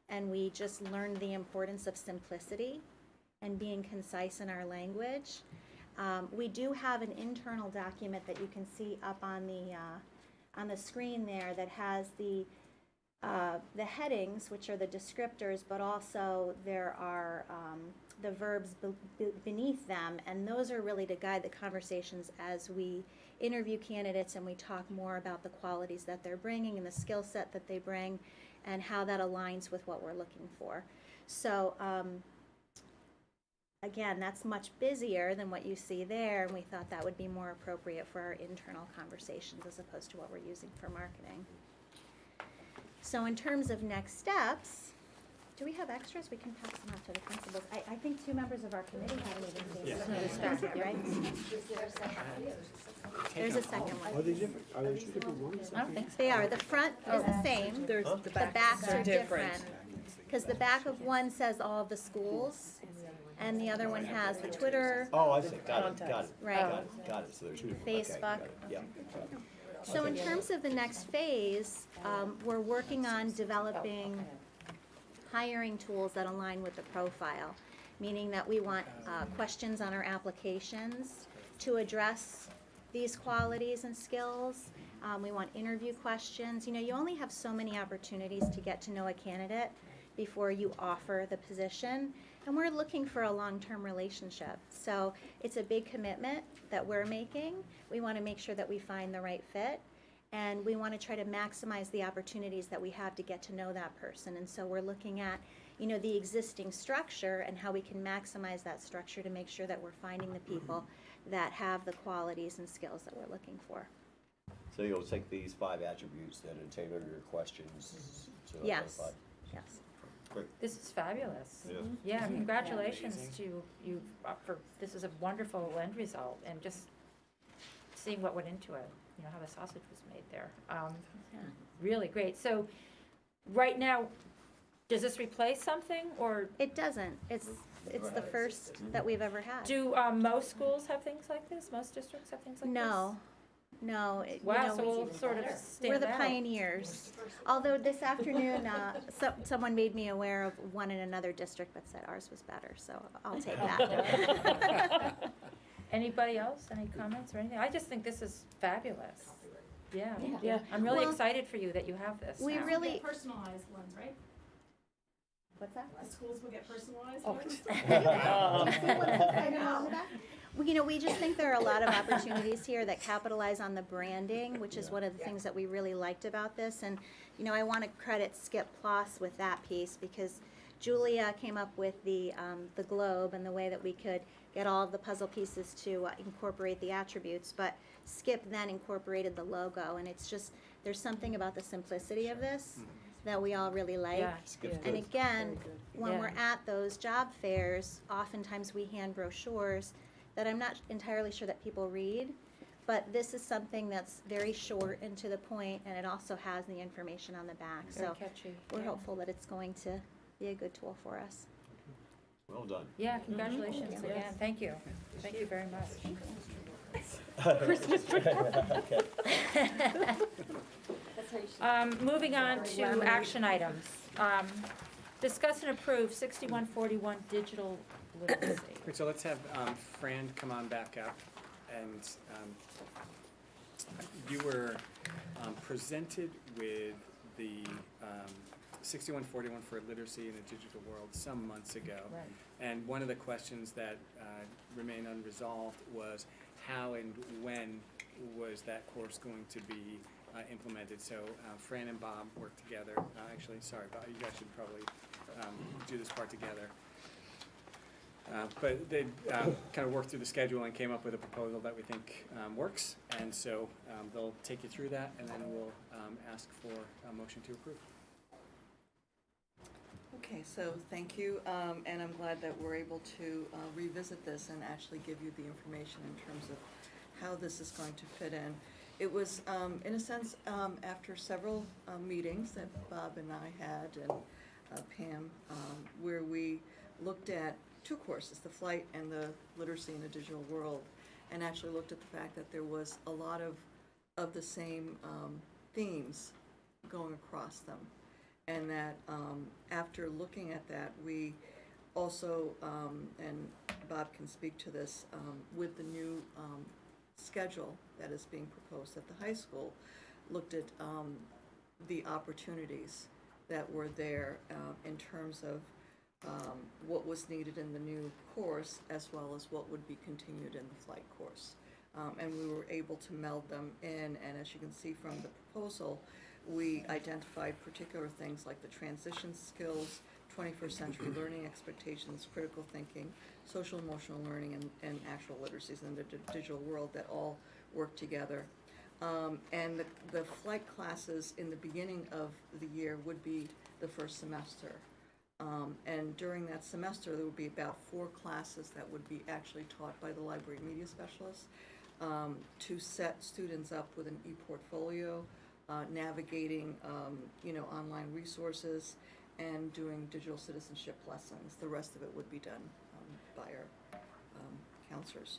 and we just learned the importance of simplicity and being concise in our language. We do have an internal document that you can see up on the screen there that has the headings, which are the descriptors, but also there are the verbs beneath them, and those are really to guide the conversations as we interview candidates and we talk more about the qualities that they're bringing and the skill set that they bring and how that aligns with what we're looking for. So again, that's much busier than what you see there, and we thought that would be more appropriate for our internal conversations as opposed to what we're using for marketing. So in terms of next steps, do we have extras? We can pass them out to the principals. I think 2 members of our committee haven't even seen Yes. them. Right? There's a second one. Are they different? Are there 2 different ones? I don't think so. They are. The front is the same. The backs are different. Because the back of one says all of the schools, and the other one has the Twitter. Oh, I see, got it. Right. Got it, so there's 2 different. Facebook. Okay, got it. Yeah. So in terms of the next phase, we're working on developing hiring tools that align with the profile, meaning that we want questions on our applications to address these qualities and skills. We want interview questions. You know, you only have so many opportunities to get to know a candidate before you offer the position, and we're looking for a long-term relationship. So it's a big commitment that we're making. We want to make sure that we find the right fit, and we want to try to maximize the opportunities that we have to get to know that person. And so we're looking at, you know, the existing structure and how we can maximize that structure to make sure that we're finding the people that have the qualities and skills that we're looking for. So you'll take these 5 attributes then and tailor your questions to Yes. identify. Yes. Great. This is fabulous. Yeah. Yeah, congratulations Amazing. to you for, this is a wonderful end result, and just seeing what went into it, you know, how the sausage was made there. Really great. So, right now, does this replace something, or It doesn't. It's the first that we've ever had. do most schools have things like this? Most districts have things like No. No. Wow, so we'll sort of stand We're the out. pioneers. Although this afternoon, someone made me aware of one in another district but said ours was better, so I'll take that. Anybody else? Any comments or anything? I just think this is fabulous. Yeah. Yeah. I'm really Well, excited for you that you have this we now. really- Get personalized ones, right? What's that? The schools will get personalized Oh. ones? Well, you know, we just think there are a lot of opportunities here that capitalize on the branding, which is one of the things that we really liked about this. And, you know, I want to credit Skip Ploss with that piece, because Julia came up with the globe and the way that we could get all of the puzzle pieces to incorporate the attributes. But Skip then incorporated the logo, and it's just, there's something about the simplicity of this that we all really like. Yeah. Skip's And good. again, when Yeah. we're at those job fairs, oftentimes we hand brochures that I'm not entirely sure that people read, but this is something that's very short and to the point, and it also has the information on the back. Very So catchy. we're Yeah. hopeful that it's going to be a good tool for us. Well done. Yeah, congratulations again. Thank you. Thank you very much. Moving on to action items. Discuss and approve 6141 digital literacy. Great, so let's have Fran come on back up, and you were presented with the 6141 for literacy in a digital world some months ago. Right. And one of the questions that remained unresolved was how and when was that course going to be implemented? So Fran and Bob worked together. Actually, sorry, Bob, you guys should probably do this part together. But they kind of worked through the schedule and came up with a proposal that we think works. And so they'll take you through that, and then we'll ask for a motion to approve. Okay, so thank you, and I'm glad that we're able to revisit this and actually give you the information in terms of how this is going to fit in. It was, in a sense, after several meetings that Bob and I had, and Pam, where we looked at 2 courses, the flight and the literacy in a digital world, and actually looked at the fact that there was a lot of the same themes going across them. And that after looking at that, we also, and Bob can speak to this, with the new schedule that is being proposed at the high school, looked at the opportunities that were there in terms of what was needed in the new course, as well as what would be continued in the flight course. And we were able to meld them in, and as you can see from the proposal, we identified particular things like the transition skills, 21st century learning expectations, critical thinking, social emotional learning, and actual literacies in the digital world that all work together. And the flight classes in the beginning of the year would be the first semester. And during that semester, there would be about 4 classes that would be actually taught by the library media specialists to set students up with an e-portfolio, navigating, online resources, and doing digital citizenship lessons. The rest of it would be done by our counselors.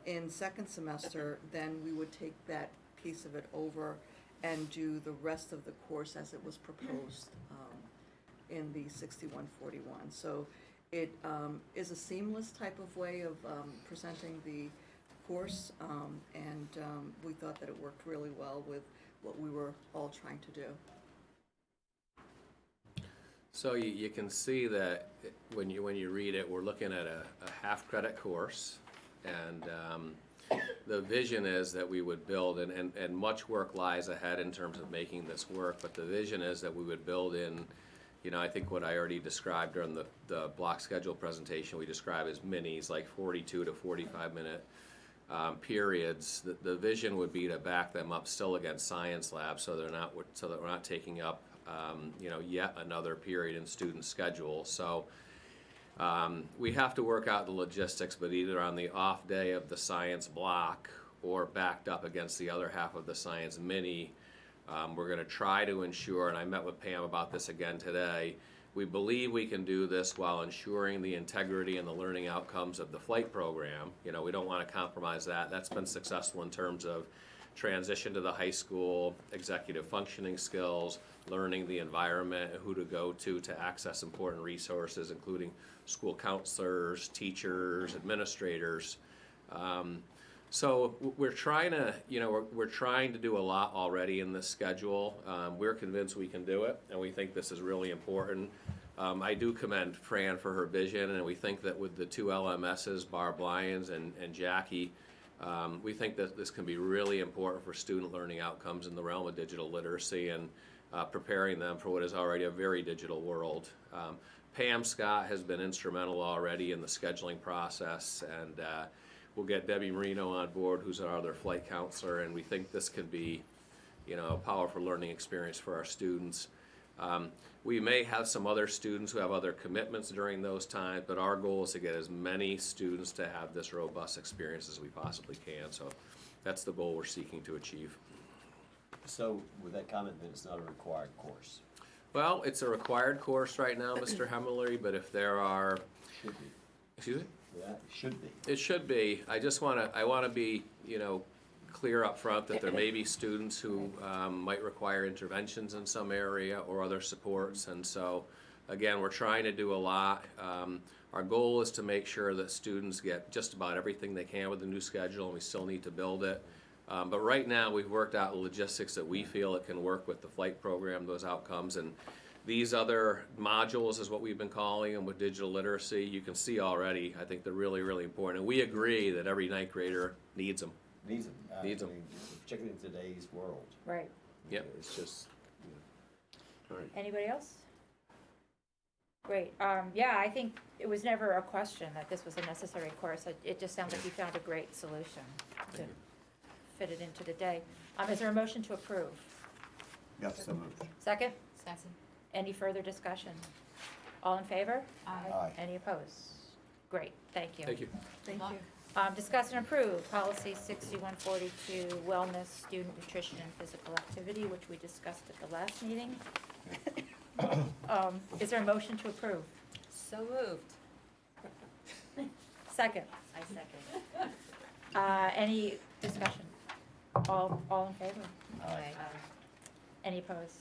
In second semester, then we would take that piece of it over and do the rest of the course as it was proposed in the 6141. So it is a seamless type of way of presenting the course, and we thought that it worked really well with what we were all trying to do. So you can see that when you read it, we're looking at a half-credit course, and the vision is that we would build, and much work lies ahead in terms of making this work, but the vision is that we would build in, I think what I already described during the block schedule presentation, we describe as minis, like 42 to 45-minute periods. The vision would be to back them up still against science labs, so that we're not taking up yet another period in student schedule. So we have to work out the logistics, but either on the off day of the science block or backed up against the other half of the science mini, we're going to try to ensure, and I met with Pam about this again today, we believe we can do this while ensuring the integrity and the learning outcomes of the flight program. We don't want to compromise that. That's been successful in terms of transition to the high school, executive functioning skills, learning the environment, who to go to access important resources, including school counselors, teachers, administrators. So we're trying to, we're trying to do a lot already in this schedule. We're convinced we can do it, and we think this is really important. I do commend Fran for her vision, and we think that with the 2 LMSs, Barb Lyons and Jackie, we think that this can be really important for student learning outcomes in the realm of digital literacy and preparing them for what is already a very digital world. Pam Scott has been instrumental already in the scheduling process, and we'll get Debbie Marino on board, who's our other flight counselor, and we think this can be, a powerful learning experience for our students. We may have some other students who have other commitments during those times, but our goal is to get as many students to have this robust experience as we possibly can. So that's the goal we're seeking to achieve. So with that comment, then it's not a required course? Well, it's a required course right now, Mr. Hemmerly, but if there are... Should be. Excuse me? Yeah, it should be. It should be. I want to be, clear up front that there may be students who might require interventions in some area or other supports, and so again, we're trying to do a lot. Our goal is to make sure that students get just about everything they can with the new schedule, and we still need to build it. But right now, we've worked out the logistics that we feel it can work with the flight program, those outcomes, and these other modules is what we've been calling them with digital literacy. You can see already, I think they're really, really important, and we agree that every ninth grader needs them. Needs them. Needs them. Particularly in today's world. Right. Yep. It's just, all right. Anybody else? Great. Yeah, I think it was never a question that this was a necessary course. It just sounds like you found a great solution to fit it into the day. Is there a motion to approve? Yes, so moved. Second? Second. Any further discussion? All in favor? Aye. Any opposed? Great, thank you. Thank you. Thank you. Discuss and approve policy 6142, wellness, student nutrition, and physical activity, which we discussed at the last meeting. Is there a motion to approve? So moved. Second. I second. Any discussion? All in favor? Aye. Any opposed?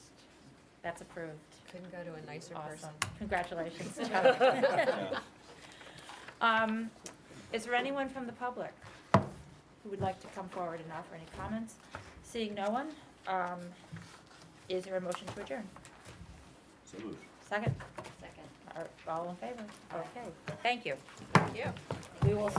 That's approved. Couldn't go to a nicer person. Awesome. Congratulations, Chuck. Is there anyone from the public who would like to come forward and offer any comments? Seeing no one, is there a motion to adjourn? So moved. Second? Second. All in favor? Okay, thank you. Thank you. We will